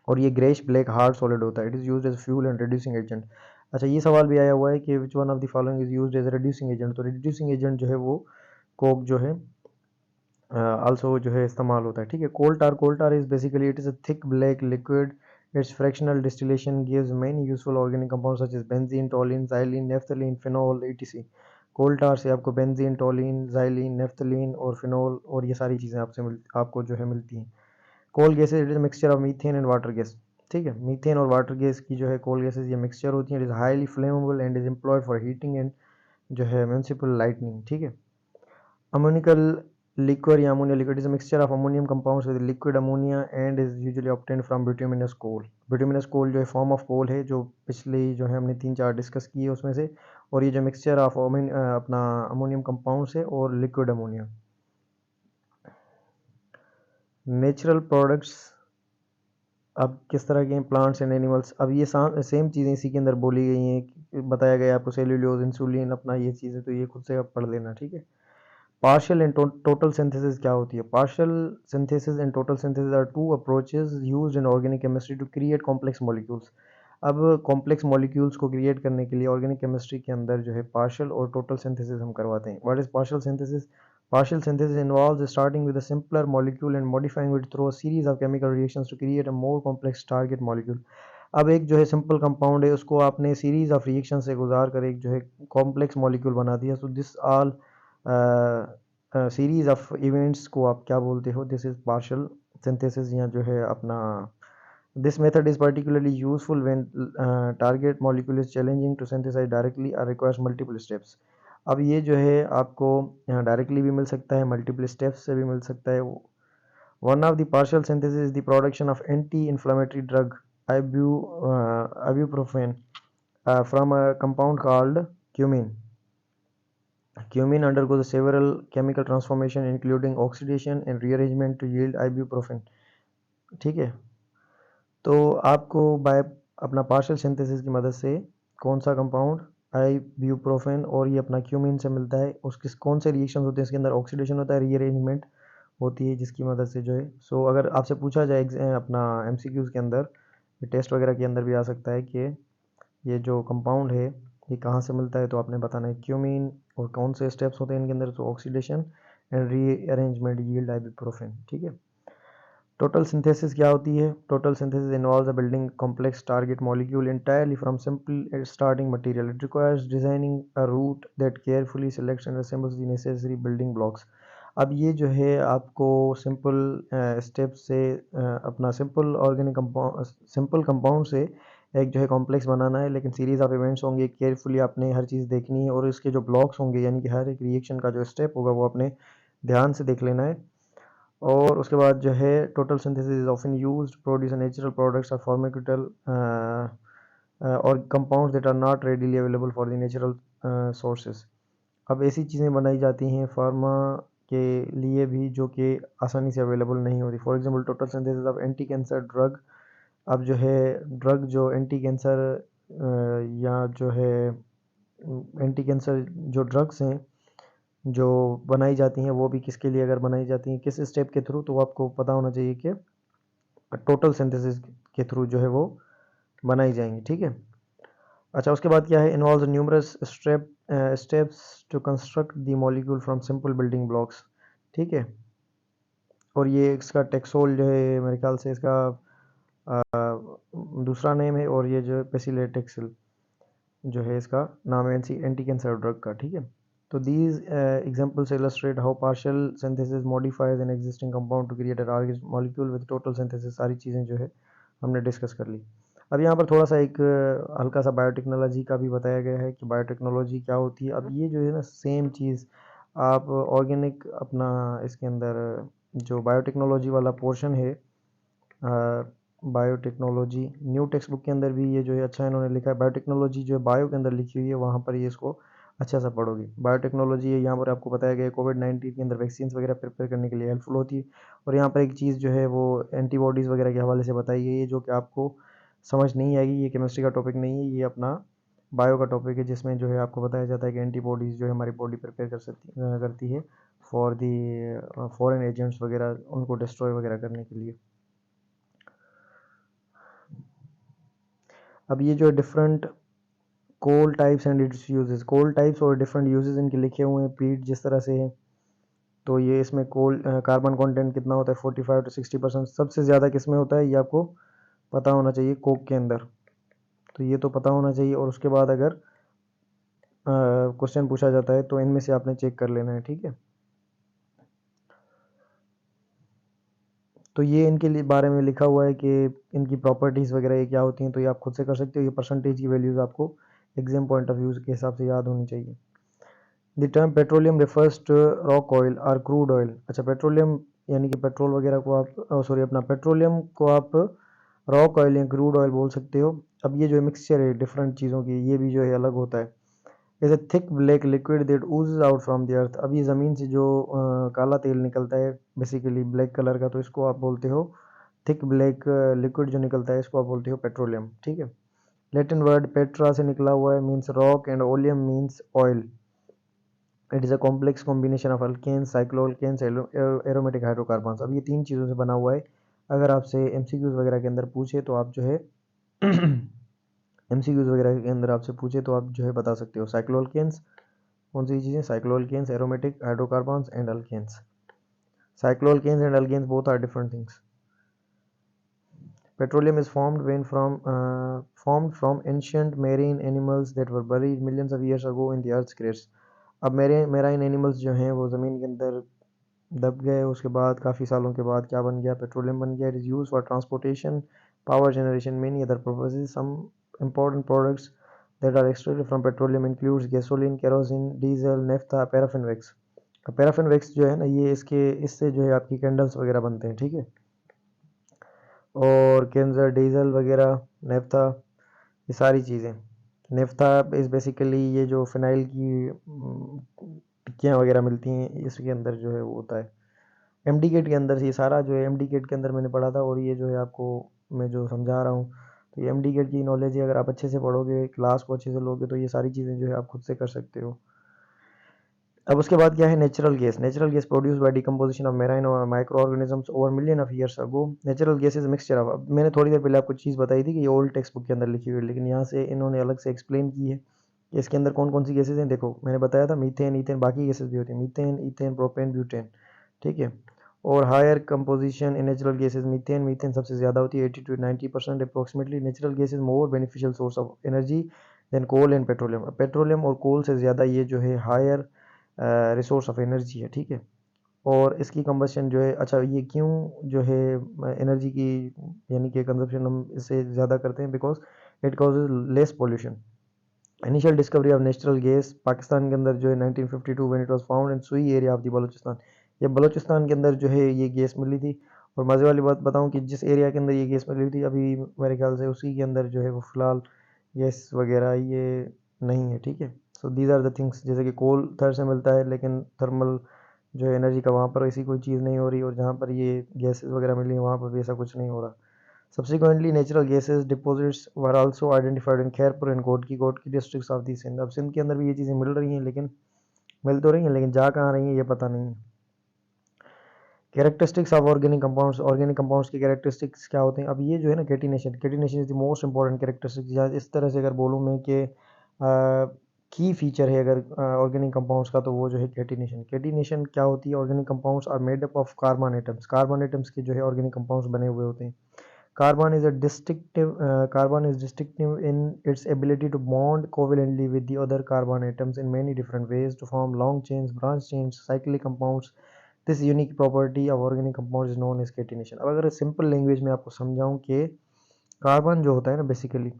और ये ग्रेश ब्लैक हार्ड सॉलिड होता है। It is used as fuel and reducing agent. अच्छा, ये सवाल भी आया हुआ है कि which one of the following is used as reducing agent. तो रिड्यूसिंग एजेंट जो है वो कोक जो है आल्सो जो है इस्तेमाल होता है, ठीक है। Coal tar is basically it is a thick black liquid. It's fractional distillation gives many useful organic compounds such as benzene, toluene, xylene, naphthalene, phenol, etc। Coal tar से आपको बेंजीन, टोलिन, xylene, नेफ्थलीन और phenol और ये सारी चीज़ें आपको जो है मिलती हैं। Coal gases it is mixture of methane and water gas, ठीक है। मीथेन और वाटर गैस की जो है कोल गैसेज ये मिक्सचर होती है। It is highly flammable and is employed for heating and जो है म्यूनिसिपल लाइटनिंग, ठीक है। Ammonical liquor या ammonia liquid is a mixture of ammonium compounds with liquid ammonia and is usually obtained from bituminous coal। bituminous coal जो है form of coal है जो पिछली जो है हमने 3-4 डिस्कस की है उसमें से, और ये जो मिक्सचर ऑफ अपना अमोनियम कंपाउंड्स है और लिक्विड अमोनिया। नेचुरल प्रोडक्ट्स अब किस तरह के प्लांट्स एंड एनिमल्स, अब ये सेम चीज़ें इसी के अंदर बोली गई हैं, बताया गया है आपको सेल्यूलोज, इंसुलिन, अपना ये चीज़ें, तो ये खुद से आप पढ़ लेना, ठीक है। पार्शियल एंड टोटल सिंथेसिस क्या होती है? Partial synthesis and total synthesis are two approaches used in organic chemistry to create complex molecules. अब कॉम्प्लेक्स मॉलिक्यूल्स को क्रिएट करने के लिए ऑर्गेनिक केमिस्ट्री के अंदर जो है पार्शियल और टोटल सिंथेसिस हम करवाते हैं। What is partial synthesis? Partial synthesis involves starting with a simpler molecule and modifying it through a series of chemical reactions to create a more complex target molecule। अब एक जो है simple compound है उसको आपने सीरीज ऑफ रिएक्शन से गुजार कर एक जो है कॉम्प्लेक्स मॉलिक्यूल बना दिया। So this all series of events को आप क्या बोलते हो? दिस इज पार्शियल सिंथेसिस या जो है अपना this method is particularly useful when target molecule is challenging to synthesize directly or requires multiple steps। अब ये जो है आपको डायरेक्टली भी मिल सकता है, मल्टीपल स्टेप्स से भी मिल सकता है। One of the partial synthesis is the production of anti-inflammatory drug ibuprofen from a compound called cumin. Cumin undergoes several chemical transformation including oxidation and rearrangement to yield ibuprofen। ठीक है, तो आपको bye अपना partial synthesis की मदद से कौन सा कंपाउंड आइब्यूप्रोफेन और ये अपना क्यूमिन से मिलता है, उसके कौन से रिएक्शन होते हैं इसके अंदर? ऑक्सीडेशन होता है, रीअरेंजमेंट होती है, जिसकी मदद से जो है सो अगर आपसे पूछा जाए अपना एमसीक्यूज़ के अंदर, टेस्ट वगैरह के अंदर भी आ सकता है कि ये जो कंपाउंड है ये कहाँ से मिलता है, तो आपने बताना है क्यूमीन, और कौन से स्टेप्स होते हैं इनके अंदर, तो oxidation and rearrangement yield ibuprofen. ठीक है, टोटल सिंथेसिस क्या होती है? Total synthesis involves a building complex target molecule entirely from simple starting material। It requires designing a route that carefully selects and assembles the necessary building blocks। अब ये जो है आपको सिंपल स्टेप से अपना simple organic compound, simple compound से एक जो है कॉम्प्लेक्स बनाना है, लेकिन सीरीज ऑफ इवेंट्स होंगे, केयरफुली आपने हर चीज़ देखनी है और इसके जो ब्लॉक्स होंगे यानी कि हर एक रिएक्शन का जो स्टेप होगा वो आपने ध्यान से देख लेना है। और उसके बाद जो है total synthesis is often used produce natural products और फार्मास्यूटिकल और compounds that are not readily available for the natural sources. अब ऐसी चीज़ें बनाई जाती हैं फार्मा के लिए भी जो कि आसानी से अवेलेबल नहीं होती। For example total synthesis of anti cancer drug. अब जो है ड्रग जो एंटी कैंसर या जो है एंटी कैंसर जो ड्रग्स हैं जो बनाई जाती हैं वो भी किसके लिए अगर बनाई जाती हैं, किस स्टेप के थ्रू, तो आपको पता होना चाहिए कि टोटल सिंथेसिस के थ्रू जो है वो बनाई जाएंगी। ठीक है, अच्छा उसके बाद क्या है? Involves numerous steps to construct the molecule from simple building blocks. ठीक है, और ये इसका टेक्सोल जो है मेरे ख्याल से इसका दूसरा नेम है, और ये जो पेसिलेटेक्सिल जो है इसका नाम है एंटी कैंसर ड्रग का। ठीक है, तो these examples illustrate how partial synthesis modifies an existing compound to create a target molecule with total synthesis। सारी चीज़ें जो है हमने डिस्कस कर ली। अब यहाँ पर थोड़ा सा एक हल्का सा बायोटेक्नोलॉजी का भी बताया गया है कि बायोटेक्नोलॉजी क्या होती है। अब ये जो है ना सेम चीज़ आप ऑर्गेनिक अपना इसके अंदर जो बायोटेक्नोलॉजी वाला पोर्शन है, बायोटेक्नोलॉजी न्यू टेक्स्ट बुक के अंदर भी ये जो है अच्छा इन्होंने लिखा है। बायोटेक्नोलॉजी जो है बायो के अंदर लिखी हुई है, वहाँ पर ये इसको अच्छा सा पढ़ोगे। बायोटेक्नोलॉजी है यहाँ पर आपको बताया गया है कोविड-19 के अंदर वैक्सीन वगैरह प्रिपेयर करने के लिए हेल्पफुल होती है। और यहाँ पर एक चीज़ जो है वो एंटीबॉडीज़ वगैरह के हवाले से बताई गई है जो कि आपको समझ नहीं आएगी, ये केमिस्ट्री का टॉपिक नहीं है, ये अपना बायो का टॉपिक है, जिसमें जो है आपको बताया जाता है कि एंटीबॉडीज़ जो है हमारी बॉडी प्रिपेयर करती है फॉर दी फॉरेन एजेंट्स वगैरह उनको डिस्ट्रॉय वगैरह करने के लिए। अब ये जो different coal types and its uses, coal types और डिफरेंट यूजेस इनके लिखे हुए हैं पीट जिस तरह से है। तो ये इसमें कोल कार्बन कंटेंट कितना होता है 45 to 60%। सबसे ज़्यादा किस में होता है ये आपको पता होना चाहिए, कोक के अंदर। तो ये तो पता होना चाहिए, और उसके बाद अगर क्वेश्चन पूछा जाता है तो इनमें से आपने चेक कर लेना है। ठीक है, तो ये इनके लिए बारे में लिखा हुआ है कि इनकी प्रॉपर्टीज़ वगैरह ये क्या होती हैं, तो ये आप खुद से कर सकते हो। ये परसेंटेज की वैल्यूज़ आपको एग्जाम पॉइंट ऑफ व्यू के हिसाब से याद होनी चाहिए। The term petroleum refers to rock oil और क्रूड ऑयल। अच्छा, पेट्रोलियम यानी कि पेट्रोल वगैरह को आप सॉरी अपना पेट्रोलियम को आप रॉक ऑयल या क्रूड ऑयल बोल सकते हो। अब ये जो मिक्सचर है डिफरेंट चीज़ों की, ये भी जो है अलग होता है। Is a thick black liquid that oozes out from the earth. अब ये ज़मीन से जो काला तेल निकलता है बेसिकली ब्लैक कलर का, तो इसको आप बोलते हो थिक ब्लैक लिक्विड जो निकलता है इसको आप बोलते हो पेट्रोलियम। ठीक है, लैटिन वर्ड पेट्रा से निकला हुआ है, means rock, and oleum means oil. It is a complex combination of alkanes, cycloalkanes, aromatic hydrocarbons. अब ये 3 चीज़ों से बना हुआ है। अगर आपसे एमसीक्यूज़ वगैरह के अंदर पूछे तो आप जो है एमसीक्यूज़ वगैरह के अंदर आपसे पूछे तो आप जो है बता सकते हो साइक्लोअल्केन्स कौन सी चीज़ें, cycloalkanes, aromatic hydrocarbons and alkanes. Cycloalkanes and alkanes both are different things. Petroleum is formed from ancient marine animals that were buried millions of years ago in the earth's crust. अब marine animals जो हैं वो ज़मीन के अंदर दब गए, उसके बाद काफ़ी सालों के बाद क्या बन गया, पेट्रोलियम बन गया. It is use for transportation, power generation, many other purposes. Some important products that are extracted from petroleum includes gasoline, kerosene, diesel, naphtha, paraffin wax. Paraffin wax जो है ना, ये इससे जो है आपकी कैंडल्स वगैरह बनते हैं, ठीक है. और कैंसर, डीजल वगैरह, नेफ्था, ये सारी चीज़ें. नेफ्था इज़ बेसिकली ये जो फिनाइल की टिक्कियाँ वगैरह मिलती हैं, इसके अंदर जो है वो होता है. एम डी गेट के अंदर ये सारा जो है एम डी गेट के अंदर मैंने पढ़ा था, और ये जो है आपको मैं जो समझा रहा हूँ, तो ये एम डी गेट की नॉलेज है. अगर आप अच्छे से पढ़ोगे, क्लास को अच्छे से लोगे, तो ये सारी चीज़ें जो है आप खुद से कर सकते हो. अब उसके बाद क्या है, natural gas. Natural gas produce by decomposition of marine और micro organisms over million of years ago. Natural gas is mixture of. मैंने थोड़ी देर पहले आपको चीज़ बताई थी कि ये ओल्ड टेक्स्ट बुक के अंदर लिखी हुई है, लेकिन यहाँ से इन्होंने अलग से एक्सप्लेन की है कि इसके अंदर कौन कौन सी गैसेज हैं. देखो मैंने बताया था मीथेन, ईथेन, बाकी गैसेज भी होती हैं, मीथेन, ईथेन, प्रोपेन, ब्यूटेन, ठीक है. और higher composition in natural gases, methane सबसे ज़्यादा होती है, 80 to 90% approximately. Natural gas is more beneficial source of energy than coal and petroleum. Petroleum और कोल से ज़्यादा ये जो है हायर रिसोर्स ऑफ एनर्जी है, ठीक है. और इसकी कंबशन जो है, अच्छा ये क्यों जो है एनर्जी की यानी कि कंजप्शन हम इससे ज़्यादा करते हैं, because it causes less pollution. Initial discovery of natural gas Pakistan के अंदर जो है 1952 when it was found in सुई एरिया ऑफ द बलूचिस्तान. ये बलूचिस्तान के अंदर जो है ये गैस मिली थी. और मज़े वाली बात बताऊं कि जिस एरिया के अंदर ये गैस मिली थी, अभी मेरे ख्याल से उसी के अंदर जो है वो फ़िलहाल गैस वगैरह ये नहीं है, ठीक है. So these are the things. जैसे कि कोल थर से मिलता है, लेकिन थर्मल जो है एनर्जी का वहाँ पर ऐसी कोई चीज़ नहीं हो रही, और जहाँ पर ये गैसेस वगैरह मिली हैं वहाँ पर भी ऐसा कुछ नहीं हो रहा. Subsequently, natural gases deposits were also identified in Khairpur and Kotki districts of the Sindh. अब सिंध के अंदर भी ये चीज़ें मिल रही हैं, लेकिन मिल तो रही हैं, लेकिन जा कहाँ रही हैं ये पता नहीं है. कैरेक्टरिस्टिक्स ऑफ ऑर्गेनिक कंपाउंड्स की कैरेक्टरिस्टिक्स क्या होते हैं. अब ये जो है ना, catenation is the most important characteristics. इस तरह से अगर बोलूँ मैं कि की फीचर है अगर ऑर्गेनिक कंपाउंड्स का, तो वो जो है कैटिनेशन. कैटिनेशन क्या होती है, organic compounds are made up of carbon atoms. Carbon atoms के जो है ऑर्गेनिक कंपाउंड्स बने हुए होते हैं. Carbon is distinctive in its ability to bond covalently with the other carbon atoms in many different ways to form long chains, branch chains, cyclic compounds. This unique property of organic compounds is known as catenation. अब अगर simple language में आपको समझाऊं कि carbon जो होता है ना, बेसिकली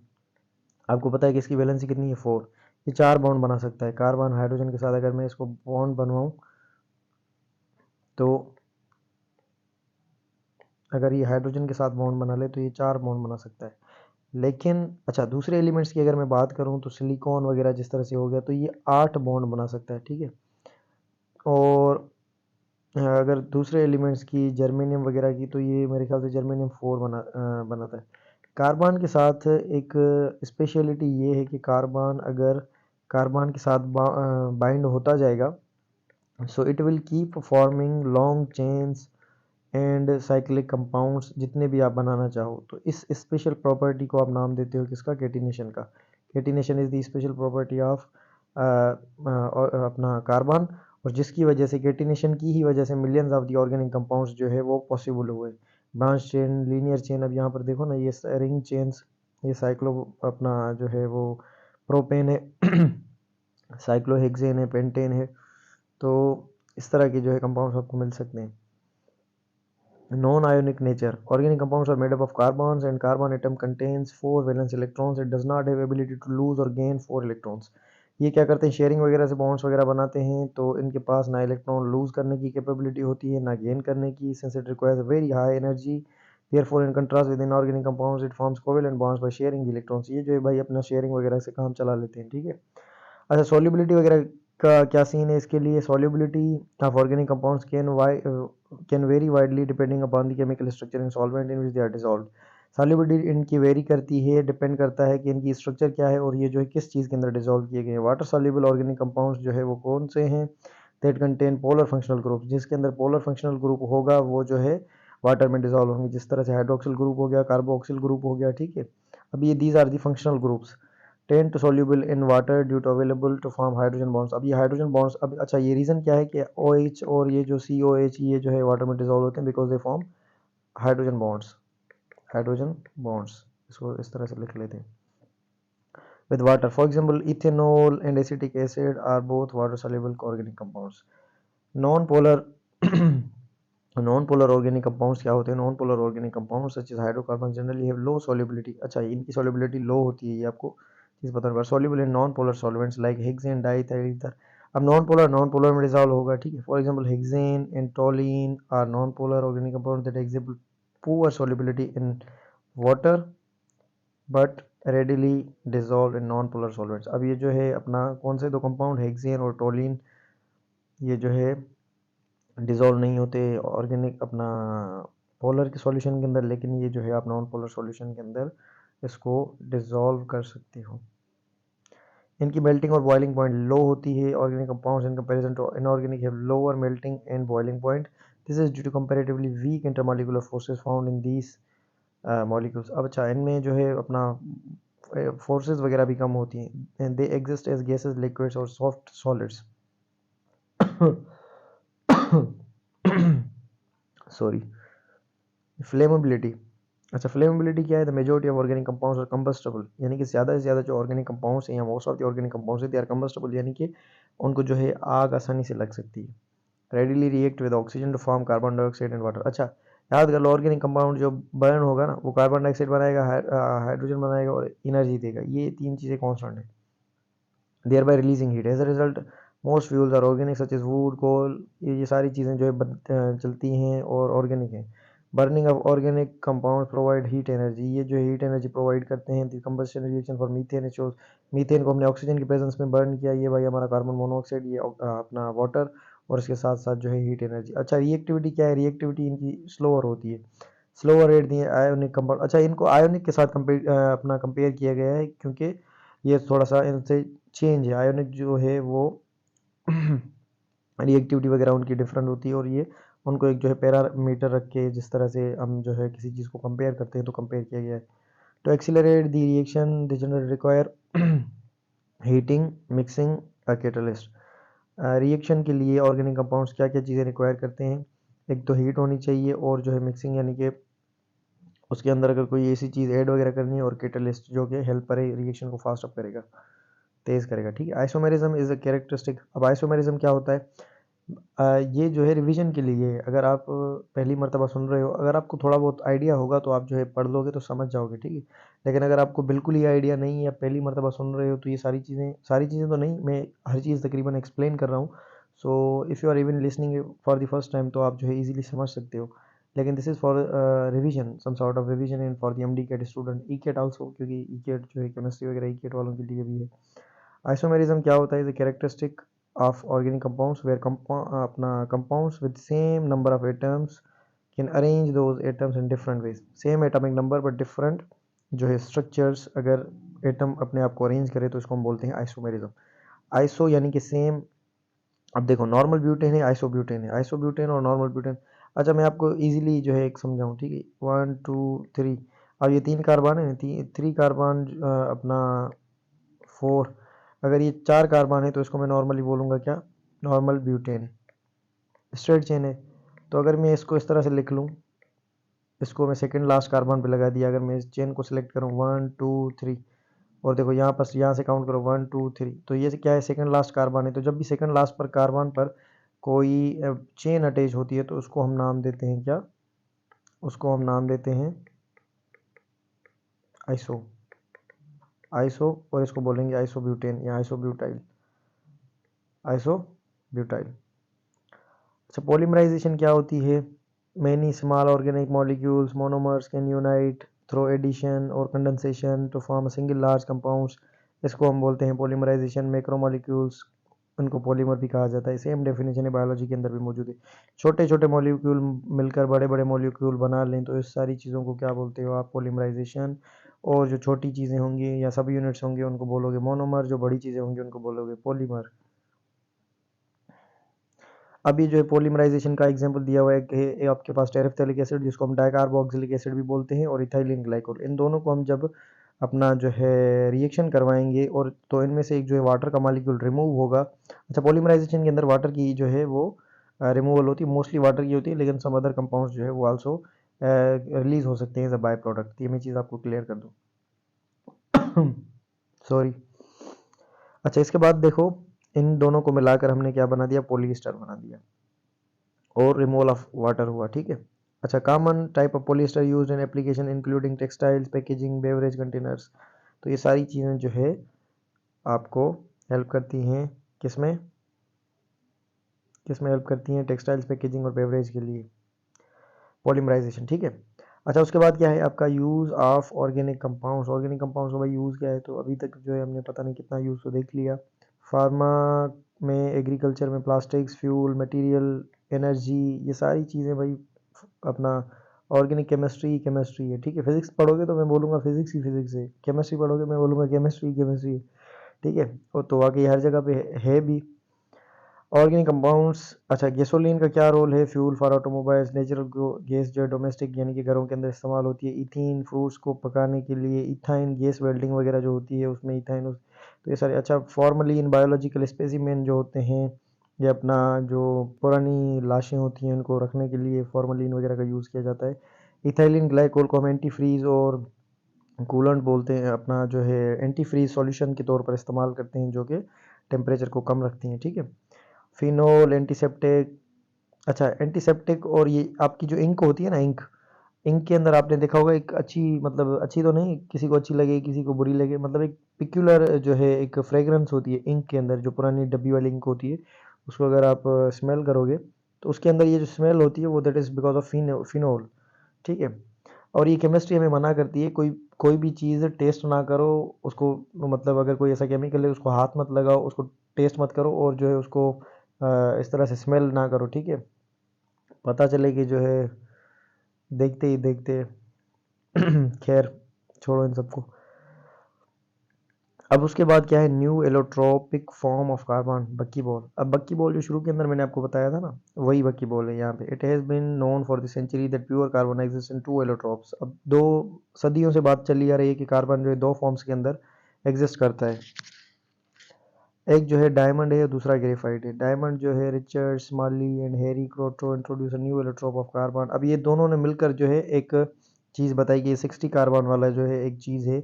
आपको पता है कि इसकी वैलेंसी कितनी है, 4. ये 4 बॉन्ड बना सकता है. कार्बन हाइड्रोजन के साथ अगर मैं इसको बॉन्ड बनवाऊं, तो अगर ये हाइड्रोजन के साथ बॉन्ड बना ले तो ये 4 बॉन्ड बना सकता है. लेकिन अच्छा, दूसरे एलिमेंट्स की अगर मैं बात करूं, तो सिलिकॉन वगैरह जिस तरह से हो गया, तो ये 8 बॉन्ड बना सकता है, ठीक है. और अगर दूसरे एलिमेंट्स की, जर्मेनियम वगैरह की, तो ये मेरे ख्याल से जर्मेनियम 4 बनाता है. कार्बन के साथ एक स्पेशलिटी ये है कि कार्बन अगर कार्बन के साथ बाइंड होता जाएगा, so it will keep forming long chains and cyclic compounds, जितने भी आप बनाना चाहो. तो इस स्पेशल प्रॉपर्टी को आप नाम देते हो किसका, कैटिनेशन का. Catenation is the special property of अपना कार्बन, और जिसकी वजह से, कैटिनेशन की ही वजह से millions of the organic compounds जो है वो पॉसिबल हुए. Branch chain, linear chain. अब यहाँ पर देखो ना, ये रिंग चेन्स, ये साइक्लो अपना जो है वो प्रोपेन है, साइक्लोहेक्सेन है, पेंटेन है. तो इस तरह के जो है कंपाउंड्स आपको मिल सकते हैं. Non-ionic nature. Organic compounds are made up of carbons and carbon atom contains 4 valence electrons. It does not have ability to lose or gain 4 electrons. ये क्या करते हैं, शेयरिंग वगैरह से बॉन्ड्स वगैरह बनाते हैं, तो इनके पास ना इलेक्ट्रॉन लूज करने की कैपेबिलिटी होती है, ना गेन करने की, since it requires very high energy. Therefore in contrast with inorganic compounds it forms covalent bonds by sharing electrons. ये जो है भाई अपना शेयरिंग वगैरह से काम चला लेते हैं, ठीक है. अच्छा, सॉल्युबिलिटी वगैरह का क्या सीन है इसके लिए. Solubility of organic compounds can vary widely depending upon the chemical structure in solvent in which they are dissolved. Solubility इनकी वेरी करती है, डिपेंड करता है कि इनकी स्ट्रक्चर क्या है और ये जो है किस चीज़ के अंदर डिसॉल्व किए गए हैं. वाटर सॉल्युबल ऑर्गेनिक कंपाउंड्स जो है वो कौन से हैं, that contain polar functional group. जिसके अंदर पोलर फंक्शनल ग्रुप होगा वो जो है वाटर में डिसॉल्व होंगे, जिस तरह से हाइड्रोक्सिल ग्रुप हो गया, कार्बोक्सिल ग्रुप हो गया, ठीक है. अब ये these are the functional groups tend to soluble in water due to available to form hydrogen bonds. अब ये हाइड्रोजन बॉन्ड्स, अब अच्छा ये रीज़न क्या है कि OH और ये जो COH ये जो है वाटर में डिजोल्व होते हैं because they form hydrogen bonds. Hydrogen bonds, इसको इस तरह से लिख लेते हैं। With water, for example, ethanol and acetic acid are both water soluble organic compounds. Non-polar non-polar organic compounds क्या होते हैं? Non-polar organic compounds such as hydrocarbons generally have low solubility. अच्छा, इनकी solubility low होती है, ये आपको चीज़ पता है। Soluble in non-polar solvents like hexane diethyl ether. अब non-polar में dissolve होगा, ठीक है। For example, hexane and toluene are non-polar organic compounds that exhibit poor solubility in water but readily dissolve in non polar solvents. अब ये जो है अपना कौन से दो कंपाउंड, हेक्सेन और टोलिन, ये जो है डिजॉल्व नहीं होते ऑर्गेनिक अपना पोलर के सॉल्यूशन के अंदर, लेकिन ये जो है आप नॉन पोलर सॉल्यूशन के अंदर इसको डिजॉल्व कर सकते हो। इनकी मेल्टिंग और बॉइलिंग पॉइंट लो होती है। Organic compounds in comparison to inorganic have lower melting and boiling point. This is due to comparatively weak intermolecular forces found in these molecules. अब अच्छा, इनमें जो है अपना फोर्सेस वगैरह भी कम होती हैं। They exist as gases, liquids और सॉफ्ट सॉलिड्स। सॉरी। फ्लेमेबिलिटी, अच्छा फ्लेमेबिलिटी क्या है? The majority of organic compounds are combustible, यानी कि ज़्यादा से ज़्यादा जो ऑर्गेनिक कंपाउंड्स हैं या most of the organic compounds हैं दे आर कंबस्टेबल, यानी कि उनको जो है आग आसानी से लग सकती है। Readily react with oxygen to form carbon dioxide and water. अच्छा याद कर लो, ऑर्गेनिक कंपाउंड जो बर्न होगा ना, वो कार्बन डाइऑक्साइड बनाएगा, हाइड्रोजन बनाएगा और एनर्जी देगा। ये तीन चीज़ें कॉन्स्टेंट है। Thereby releasing heat. As a result most fuels are organic such as wood, coal, ये सारी चीज़ें जो है चलती हैं और ऑर्गेनिक हैं। Burning of organic compound provide heat energy, ये जो हीट एनर्जी प्रोवाइड करते हैं। The combustion reaction for methane shows, methane को हमने ऑक्सीजन की प्रेजेंस में बर्न किया, ये भाई हमारा कार्बन मोनोऑक्साइड, ये अपना वाटर, और इसके साथ साथ जो है हीट एनर्जी। अच्छा रिएक्टिविटी क्या है? रिएक्टिविटी इनकी स्लोअर होती है, स्लोअर रेट दी है आयोनिक कंपाउंड। अच्छा इनको आयोनिक के साथ अपना कंपेयर किया गया है, क्योंकि ये थोड़ा सा इनसे चेंज है। आयोनिक जो है वो रिएक्टिविटी वगैरह उनकी डिफरेंट होती है, और ये उनको एक जो है पैरामीटर रख के जिस तरह से हम जो है किसी चीज़ को कंपेयर करते हैं तो कंपेयर किया गया है। तो accelerate the reaction the general require heating, mixing, catalyst. Reaction के लिए ऑर्गेनिक कंपाउंड्स क्या क्या चीज़ें रिक्वायर करते हैं? एक तो हीट होनी चाहिए, और जो है मिक्सिंग यानी कि उसके अंदर अगर कोई ऐसी चीज़ ऐड वगैरह करनी है, और कैटलिस्ट जो कि हेल्प करे रिएक्शन को फास्ट अप करेगा, तेज़ करेगा, ठीक है। Isomerism is a characteristic. अब आइसोमेरिज्म क्या होता है? ये जो है रिवीजन के लिए, अगर आप पहली मर्तबा सुन रहे हो, अगर आपको थोड़ा बहुत आइडिया होगा तो आप जो है पढ़ लोगे तो समझ जाओगे, ठीक है। लेकिन अगर आपको बिल्कुल ही आइडिया नहीं है या पहली मर्तबा सुन रहे हो, तो ये सारी चीज़ें तो नहीं, मैं हर चीज़ तकरीबन एक्सप्लेन कर रहा हूँ। So if you are even listening for the first time तो आप जो है ईजिली समझ सकते हो। लेकिन this is for revision, some sort of revision and for the MD CAT student, E CAT also, क्योंकि ई कैट जो है केमिस्ट्री वगैरह ई कैट वालों के लिए भी है। आइसोमेरिज्म क्या होता है? Is characteristic of organic compounds where अपना compounds with same number of atoms can arrange those atoms in different ways. Same atomic number but different जो है स्ट्रक्चर्स, अगर एटम अपने आप को अरेंज करे तो इसको हम बोलते हैं आइसोमेरिज्म। आइसो यानी कि सेम। अब देखो नॉर्मल ब्यूटेन है, आइसोब्यूटेन है, आइसोब्यूटेन और नॉर्मल ब्यूटेन। अच्छा मैं आपको इजीली जो है एक समझाऊं, ठीक है। 1 2 3, अब ये 3 कार्बन है, 3 कार्बन अपना 4, अगर ये 4 कार्बन है तो इसको मैं नॉर्मली बोलूँगा क्या? नॉर्मल ब्यूटेन, स्ट्रेट चेन है। तो अगर मैं इसको इस तरह से लिख लूँ, इसको मैं सेकंड लास्ट कार्बन पे लगा दिया, अगर मैं इस चेन को सिलेक्ट करूँ 1 2 3, और देखो यहाँ पर यहाँ से काउंट करो 1 2 3, तो ये क्या है? सेकंड लास्ट कार्बन है। तो जब भी सेकंड लास्ट पर कार्बन पर कोई चेन अटैच होती है तो उसको हम नाम देते हैं क्या? उसको हम नाम देते हैं आइसो, आइसो, और इसको बोलेंगे आइसोब्यूटेन या आइसोब्यूटाइल, आइसोब्यूटाइल। अच्छा पॉलीमराइजेशन क्या होती है? Many small organic molecules monomers can unite through addition और condensation to form a single large compounds, इसको हम बोलते हैं पॉलीमराइजेशन। मैक्रोमॉलिक्यूल्स, उनको पॉलीमर भी कहा जाता है। सेम डेफिनेशन है बायोलॉजी के अंदर भी मौजूद है। छोटे छोटे मॉलिक्यूल मिलकर बड़े बड़े मॉलिक्यूल बना लें तो इस सारी चीज़ों को क्या बोलते हो आप? पॉलीमराइजेशन। और जो छोटी चीज़ें होंगी या सब यूनिट्स होंगे उनको बोलोगे मोनोमर, जो बड़ी चीज़ें होंगी उनको बोलोगे पॉलीमर। अभी जो है पॉलीमराइजेशन का एग्जांपल दिया हुआ है कि आपके पास टेरेफ्थैलिक एसिड जिसको हम डाइकार्बोक्सिलिक एसिड भी बोलते हैं, और इथाइलिन ग्लाइकोल, इन दोनों को हम जब अपना जो है रिएक्शन करवाएंगे और तो इनमें से एक जो है वाटर का मॉलिक्यूल रिमूव होगा। अच्छा पॉलीमराइजेशन के अंदर वाटर की जो है वो रिमूवल होती है, मोस्टली वाटर की होती है, लेकिन सम अदर कंपाउंड्स जो है वो आल्सो रिलीज हो सकते हैं एज अ बाय प्रोडक्ट। ये मैं चीज़ आपको क्लियर कर दूँ। सॉरी। अच्छा, इसके बाद देखो इन दोनों को मिलाकर हमने क्या बना दिया, पॉलीएस्टर बना दिया और रिमूवल ऑफ वाटर हुआ, ठीक है। अच्छा, common type of polyester used in application including textiles, packaging, beverage containers. तो ये सारी चीज़ें जो है आपको हेल्प करती हैं किसमें किसमें हेल्प करती हैं, टेक्सटाइल्स, पैकेजिंग और बेवरेज के लिए, पॉलीमराइजेशन, ठीक है। अच्छा, उसके बाद क्या है आपका use of organic compounds. Organic compounds का भाई यूज़ क्या है, तो अभी तक जो है हमने पता नहीं कितना यूज़ तो देख लिया। फार्मा में, एग्रीकल्चर में, प्लास्टिक्स, फ्यूल, मटेरियल, एनर्जी, ये सारी चीज़ें भाई अपना ऑर्गेनिक केमिस्ट्री है, ठीक है। फिजिक्स पढ़ोगे तो मैं बोलूँगा फिजिक्स ही फिजिक्स है, केमिस्ट्री पढ़ोगे मैं बोलूँगा केमिस्ट्री है, ठीक है। और तो वाकई हर जगह पे है भी। Organic compounds. अच्छा, गैसोलीन का क्या रोल है, fuel for automobiles, natural gas जो है डोमेस्टिक यानी कि घरों के अंदर इस्तेमाल होती है, इथीन फ्रूट्स को पकाने के लिए, इथाइन गैस वेल्डिंग वगैरह जो होती है उसमें इथाइन, तो ये सारे। अच्छा, फॉर्मलिन बायोलॉजिकल स्पेसिमेन जो होते हैं, ये अपना जो पुरानी लाशें होती हैं उनको रखने के लिए फॉर्मलिन वगैरह का यूज़ किया जाता है। इथाइलिन ग्लाइकोल को हम एंटी फ्रीज और कूलेंट बोलते हैं, अपना जो है एंटी फ्रीज सॉल्यूशन के तौर पर इस्तेमाल करते हैं जो कि टेम्परेचर को कम रखती हैं, ठीक है। Phenol antiseptic. अच्छा, एंटीसेप्टिक और ये आपकी जो इंक होती है ना, इंक इंक के अंदर आपने देखा होगा एक अच्छी, मतलब अच्छी तो नहीं, किसी को अच्छी लगे किसी को बुरी लगे, मतलब एक पिक्यूलर जो है एक फ्रेग्रेंस होती है इंक के अंदर, जो पुरानी डब्बी वाली इंक होती है उसको अगर आप स्मेल करोगे तो उसके अंदर ये जो स्मेल होती है वो that is because of phenol, ठीक है। और ये केमिस्ट्री हमें मना करती है कोई कोई भी चीज़ टेस्ट ना करो उसको, मतलब अगर कोई ऐसा केमिकल है उसको हाथ मत लगाओ, उसको टेस्ट मत करो और जो है उसको इस तरह से स्मेल ना करो, ठीक है। पता चले कि जो है देखते ही देखते खैर छोड़ो इन सबको। अब उसके बाद क्या है, new allotropic form of carbon, बक्की बॉल। अब बक्की बॉल जो शुरू के अंदर मैंने आपको बताया था ना, वही बक्की बॉल है यहाँ पे। It has been known for the century that pure carbon exist in two allotropes. अब 2 सदियों से बात चली आ रही है कि कार्बन जो है 2 फॉर्म्स के अंदर एग्जिस्ट करता है। एक जो है डायमंड है और दूसरा ग्रेफाइट है। डायमंड जो है Richard Smalley and Harry Kroto introduce new allotrope of carbon. अब ये दोनों ने मिलकर जो है एक चीज़ बताई कि 60 कार्बन वाला जो है एक चीज़ है,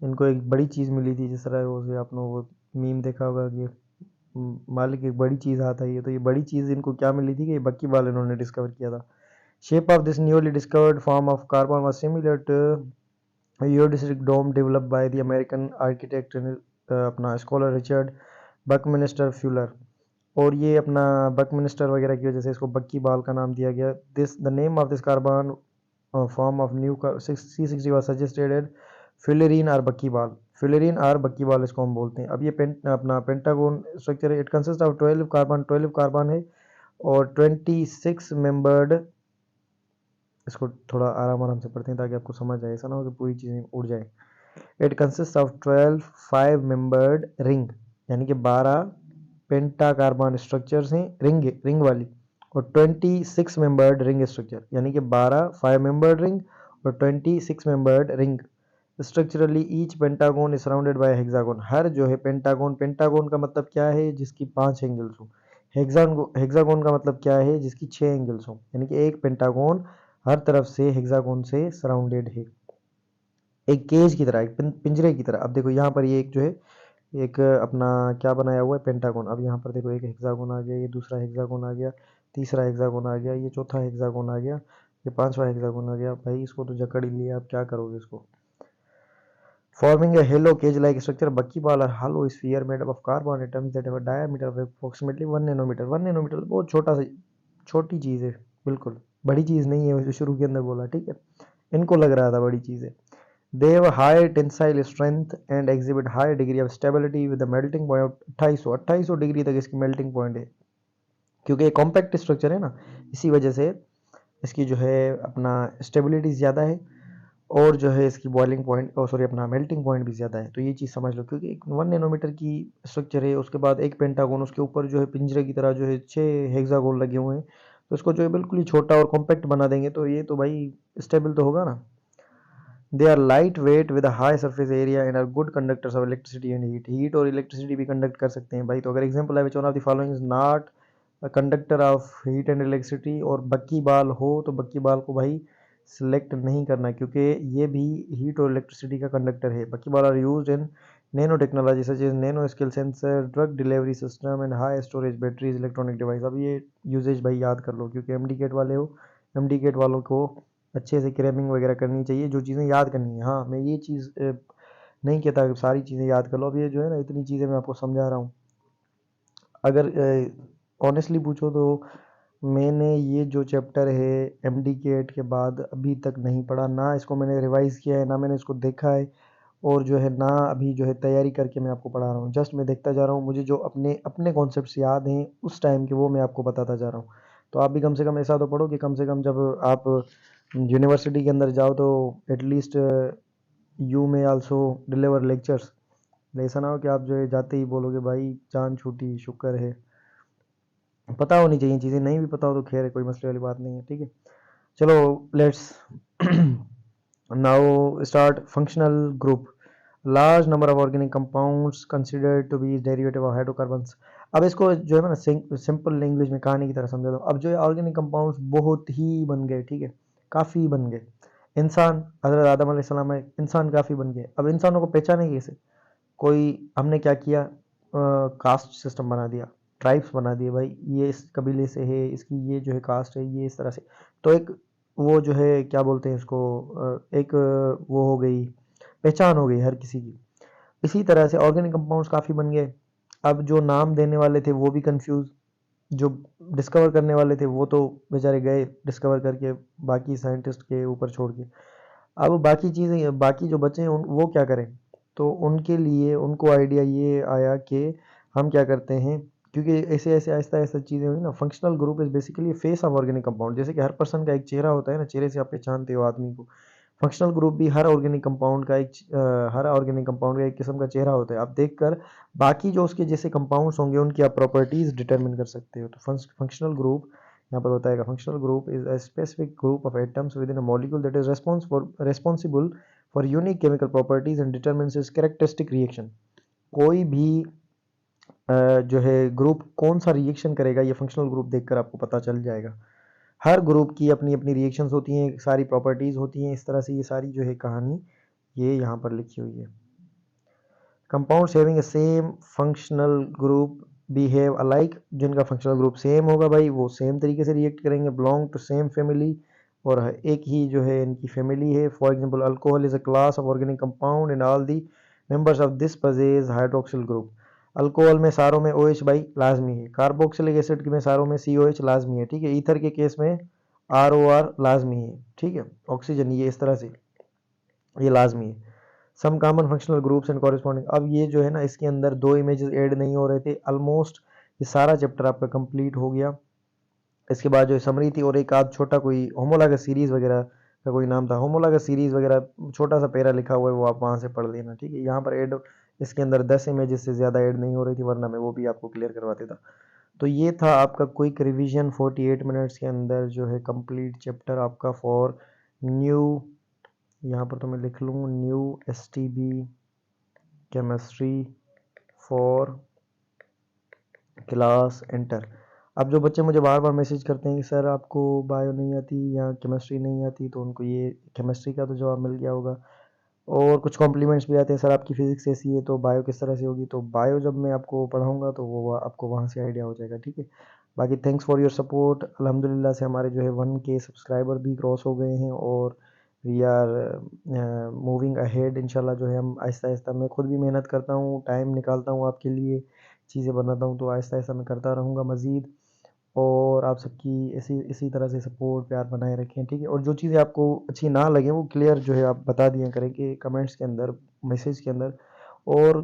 इनको एक बड़ी चीज़ मिली थी, जिस तरह वो आपने वो मीम देखा होगा कि मालिक एक बड़ी चीज़ आता है, तो ये बड़ी चीज़ इनको क्या मिली थी कि ये बक्की बाल इन्होंने डिस्कवर किया था। Shape of this newly discovered form of carbon was similar to geodesic dome developed by the American architect अपना स्कॉलर रिचर्ड बकमिनिस्टर फ्यूलर। और ये अपना बकमिनिस्टर वगैरह की वजह से इसको बक्की बाल का नाम दिया गया। This the name of this carbon form of new C60 was suggested fullerene और बक्की बाल। फ्यूलरीन और बक्की बाल इसको हम बोलते हैं। अब ये अपना पेंटागोन स्ट्रक्चर है। इट कंसिस्ट ऑफ 12 कार्बन है और 26 मेंबर्ड। इसको थोड़ा आराम आराम से पढ़ते हैं ताकि आपको समझ आए, ऐसा ना हो कि पूरी चीज़ें उड़ जाए। It consist of 12 5 membered ring, यानी कि 12 पेंटा कार्बन स्ट्रक्चर्स हैं, रिंग रिंग वाली, और 26 मेंबर्ड रिंग स्ट्रक्चर, यानी कि 12 5 मेंबर्ड रिंग और 26 membered ring. Structurally each pentagon is surrounded by hexagon. हर जो है पेंटागोन, पेंटागोन का मतलब क्या है, जिसकी 5 एंगल्स हो। हेक्सागोन का मतलब क्या है, जिसकी 6 एंगल्स हो, यानी कि एक पेंटागोन हर तरफ से हेक्सागोन से सराउंडेड है, एक केज की तरह, एक पिंजरे की तरह। अब देखो यहाँ पर ये एक जो है एक अपना क्या बनाया हुआ है, पेंटागोन। अब यहाँ पर देखो एक हेक्सागोन आ गया, ये दूसरा हेक्सागोन आ गया, तीसरा हेक्सागोन आ गया, ये चौथा हेक्सागोन आ गया, ये पांचवा हेक्सागोन आ गया। भाई इसको तो जकड़ ही लिया, आप क्या करोगे इसको। Forming a hollow cage like structure, bucky ball are hollow sphere made up of carbon atoms that have a diameter of approximately 1 nanometer. 1 nanometer बहुत छोटा सा, छोटी चीज़ है, बिल्कुल बड़ी चीज़ नहीं है, जो शुरू के अंदर बोला, ठीक है। इनको लग रहा था बड़ी चीज़ है। They have a high tensile strength and exhibit high degree of stability with a melting point of 2800 degree तक इसकी मेल्टिंग पॉइंट है, क्योंकि ये कॉम्पैक्ट स्ट्रक्चर है ना, इसी वजह से इसकी जो है अपना स्टेबिलिटी ज़्यादा है और जो है इसकी बॉइलिंग पॉइंट सॉरी अपना मेल्टिंग पॉइंट भी ज़्यादा है। तो ये चीज़ समझ लो, क्योंकि एक 1 नैनोमीटर की स्ट्रक्चर है, उसके बाद एक पेंटागोन, उसके ऊपर जो है पिंजरे की तरह जो है 6 हेक्सागोन लगे हुए हैं, तो इसको जो है बिल्कुल ही छोटा और कॉम्पैक्ट बना देंगे, तो ये तो भाई स्टेबल तो होगा ना। They are light weight with high surface area and are good conductors of electricity and heat. Heat और इलेक्ट्रिसिटी भी कंडक्ट कर सकते हैं भाई। तो अगर एग्जांपल है, which one of the following is not conductor of heat and electricity, और बक्की बाल हो तो बक्की बाल को भाई सिलेक्ट नहीं करना, क्योंकि ये भी हीट और इलेक्ट्रिसिटी का कंडक्टर है। बाकी वाला use in nano technology such as nano scale sensor, drug delivery system and high storage batteries, electronic device. अब ये यूजेज भाई याद कर लो, क्योंकि एमडी गेट वाले हो, एमडी गेट वालों को अच्छे से क्रैमिंग वगैरह करनी चाहिए, जो चीज़ें याद करनी है। हाँ, मैं ये चीज़ नहीं कहता कि सारी चीज़ें याद कर लो। अब ये जो है ना, इतनी चीज़ें मैं आपको समझा रहा हूँ। अगर ऑनेस्टली पूछो तो मैंने ये जो चैप्टर है एमडी गेट के बाद अभी तक नहीं पढ़ा, ना इसको मैंने रिवाइज किया है, ना मैंने इसको देखा है, और जो है ना अभी जो है तैयारी करके मैं आपको पढ़ा रहा हूँ। जस्ट मैं देखता जा रहा हूँ, मुझे जो अपने अपने कॉन्सेप्ट्स याद हैं उस टाइम के, वो मैं आपको बताता जा रहा हूँ। तो आप भी कम से कम ऐसा तो पढ़ो कि कम से कम जब आप यूनिवर्सिटी के अंदर जाओ तो एटलीस्ट यू में आल्सो डिलीवर लेक्चर्स। ऐसा ना हो कि आप जो है जाते ही बोलोगे भाई जान छूटी, शुक्र है। पता होनी चाहिए चीज़ें, नहीं भी पता हो तो खैर है, कोई मसले वाली बात नहीं है, ठीक है। चलो let's now start functional group. Large number of organic compounds considered to be derivative of hydrocarbons. अब इसको जो है ना सिंपल इंग्लिश में कहानी की तरह समझा दो। अब जो है ऑर्गेनिक कंपाउंड्स बहुत ही बन गए, ठीक है, काफ़ी बन गए। इंसान, हजरत आदम अलैहिस्सलाम है, इंसान काफ़ी बन गए। अब इंसानों को पहचाने कैसे? कोई हमने क्या किया, कास्ट सिस्टम बना दिया, ट्राइब्स बना दिए, भाई ये इस कबीले से है, इसकी ये जो है कास्ट है, ये इस तरह से। तो एक वो जो है क्या बोलते हैं इसको, एक वो हो गई, पहचान हो गई हर किसी की। इसी तरह से ऑर्गेनिक कंपाउंड्स काफ़ी बन गए। अब जो नाम देने वाले थे वो भी कंफ्यूज, जो डिस्कवर करने वाले थे वो तो बेचारे गए डिस्कवर करके, बाकी साइंटिस्ट के ऊपर छोड़ के। अब बाकी चीज़ें, बाकी जो बचे हैं वो क्या करें? तो उनके लिए उनको आइडिया ये आया कि हम क्या करते हैं, क्योंकि ऐसे ऐसे आहिस्ता आहिस्ता चीज़ें हुई ना। Functional group is basically face of organic compound. जैसे कि हर पर्सन का एक चेहरा होता है ना, चेहरे से आप पहचानते हो आदमी को। फंक्शनल ग्रुप भी हर ऑर्गेनिक कंपाउंड का हर ऑर्गेनिक कंपाउंड का एक किस्म का चेहरा होता है। आप देखकर बाकी जो उसके जैसे कंपाउंड्स होंगे उनकी आप प्रॉपर्टीज डिटरमिन कर सकते हो। तो फंक्शनल ग्रुप यहाँ पर बताएगा, functional group is a specific group of atoms with in a molecule that is responsible for unique chemical properties and determines it's characteristic reaction. कोई भी जो है ग्रुप कौन सा रिएक्शन करेगा, ये फंक्शनल ग्रुप देखकर आपको पता चल जाएगा। हर ग्रुप की अपनी अपनी रिएक्शंस होती हैं, सारी प्रॉपर्टीज होती हैं। इस तरह से ये सारी जो है कहानी ये यहाँ पर लिखी हुई है। Compounds having a same functional group behave alike. जिनका फंक्शनल ग्रुप सेम होगा भाई वो सेम तरीके से रिएक्ट करेंगे, बिलोंग टू सेम फैमिली, और एक ही जो है इनकी फैमिली है। For example alcohol is a class of organic compound and all the members of this पजेज hydroxyl group. Alcohol में सारों में OH भाई लाजमी है, कार्बोक्सिलिक एसिड में सारों में COH लाजमी है, ठीक है। ईथर के केस में ROR लाजमी है, ठीक है। ऑक्सीजन ये इस तरह से ये लाजमी है। Some common functional groups and corresponding. अब ये जो है ना इसके अंदर दो इमेजेस ऐड नहीं हो रहे थे। ऑलमोस्ट ये सारा चैप्टर आपका कंप्लीट हो गया। इसके बाद जो समरी थी और एक आध छोटा कोई होमोलॉगस सीरीज वगैरह का कोई नाम था, होमोलॉगस सीरीज वगैरह छोटा सा पैरा लिखा हुआ है, वो आप वहाँ से पढ़ लेना, ठीक है। यहाँ पर ऐड इसके अंदर 10 इमेजेस से ज़्यादा ऐड नहीं हो रही थी, वरना मैं वो भी आपको क्लियर करवा देता। तो ये था आपका क्विक रिवीजन 48 मिनट्स के अंदर जो है कंप्लीट चैप्टर आपका फॉर न्यू, यहाँ पर तो मैं लिख लूँ new STB chemistry for class enter. अब जो बच्चे मुझे बार बार मैसेज करते हैं कि सर आपको बायो नहीं आती या केमिस्ट्री नहीं आती, तो उनको ये केमिस्ट्री का तो जवाब मिल गया होगा। और कुछ कॉम्प्लीमेंट्स भी आते हैं, सर आपकी फिजिक्स ऐसी है तो बायो किस तरह से होगी। तो बायो जब मैं आपको पढ़ाऊँगा तो वो आपको वहाँ से आइडिया हो जाएगा, ठीक है। बाकी थैंक्स फॉर योर सपोर्ट। अल्हम्दुलिल्लाह से हमारे जो है 1K सब्सक्राइबर भी क्रॉस हो गए हैं, और वी आर मूविंग अहेड। इंशाल्लाह जो है हम आहिस्ता आहिस्ता, मैं खुद भी मेहनत करता हूँ, टाइम निकालता हूँ आपके लिए, चीज़ें बनाता हूँ, तो आहिस्ता आहिस्ता मैं करता रहूँगा मज़ीद। और आप सबकी इसी तरह से सपोर्ट प्यार बनाए रखें, ठीक है। और जो चीज़ें आपको अच्छी ना लगे वो क्लियर जो है आप बता दिया करें कि कमेंट्स के अंदर, मैसेज के अंदर। और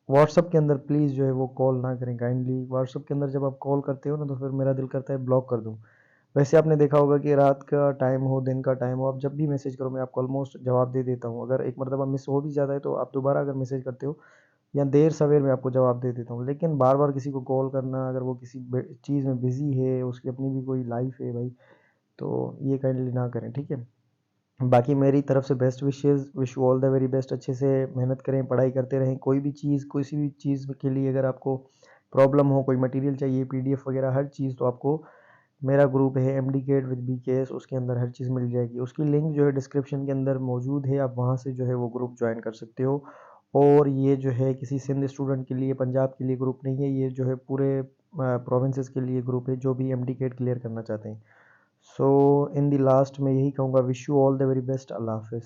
व्हाट्सअप के अंदर प्लीज़ जो है वो कॉल ना करें काइंडली। व्हाट्सअप के अंदर जब आप कॉल करते हो ना तो फिर मेरा दिल करता है ब्लॉक कर दूँ। वैसे आपने देखा होगा कि रात का टाइम हो, दिन का टाइम हो, आप जब भी मैसेज करो मैं आपको ऑलमोस्ट जवाब दे देता हूँ। अगर एक मरतबा मिस हो भी जाता है तो आप दोबारा अगर मैसेज करते हो या देर सवेर में आपको जवाब दे देता हूँ। लेकिन बार बार किसी को कॉल करना, अगर वो किसी चीज़ में बिज़ी है, उसकी अपनी भी कोई लाइफ है भाई, तो ये काइंडली ना करें, ठीक है। बाकी मेरी तरफ से best wishes, wish you all the very best. अच्छे से मेहनत करें, पढ़ाई करते रहें। कोई भी चीज़, किसी भी चीज़ के लिए अगर आपको प्रॉब्लम हो, कोई मटेरियल चाहिए, PDF वगैरह हर चीज़, तो आपको मेरा ग्रुप है MD CAT विद BKS, उसके अंदर हर चीज़ मिल जाएगी। उसकी लिंक जो है डिस्क्रिप्शन के अंदर मौजूद है, आप वहाँ से जो है वो ग्रुप ज्वाइन कर सकते हो। और ये जो है किसी सिंध स्टूडेंट के लिए, पंजाब के लिए ग्रुप नहीं है, ये जो है पूरे प्रोविंसेस के लिए ग्रुप है जो भी MD CAT क्लियर करना चाहते हैं। सो इन द लास्ट मैं यही कहूँगा, wish you all the very best. अल्लाह हाफिज़।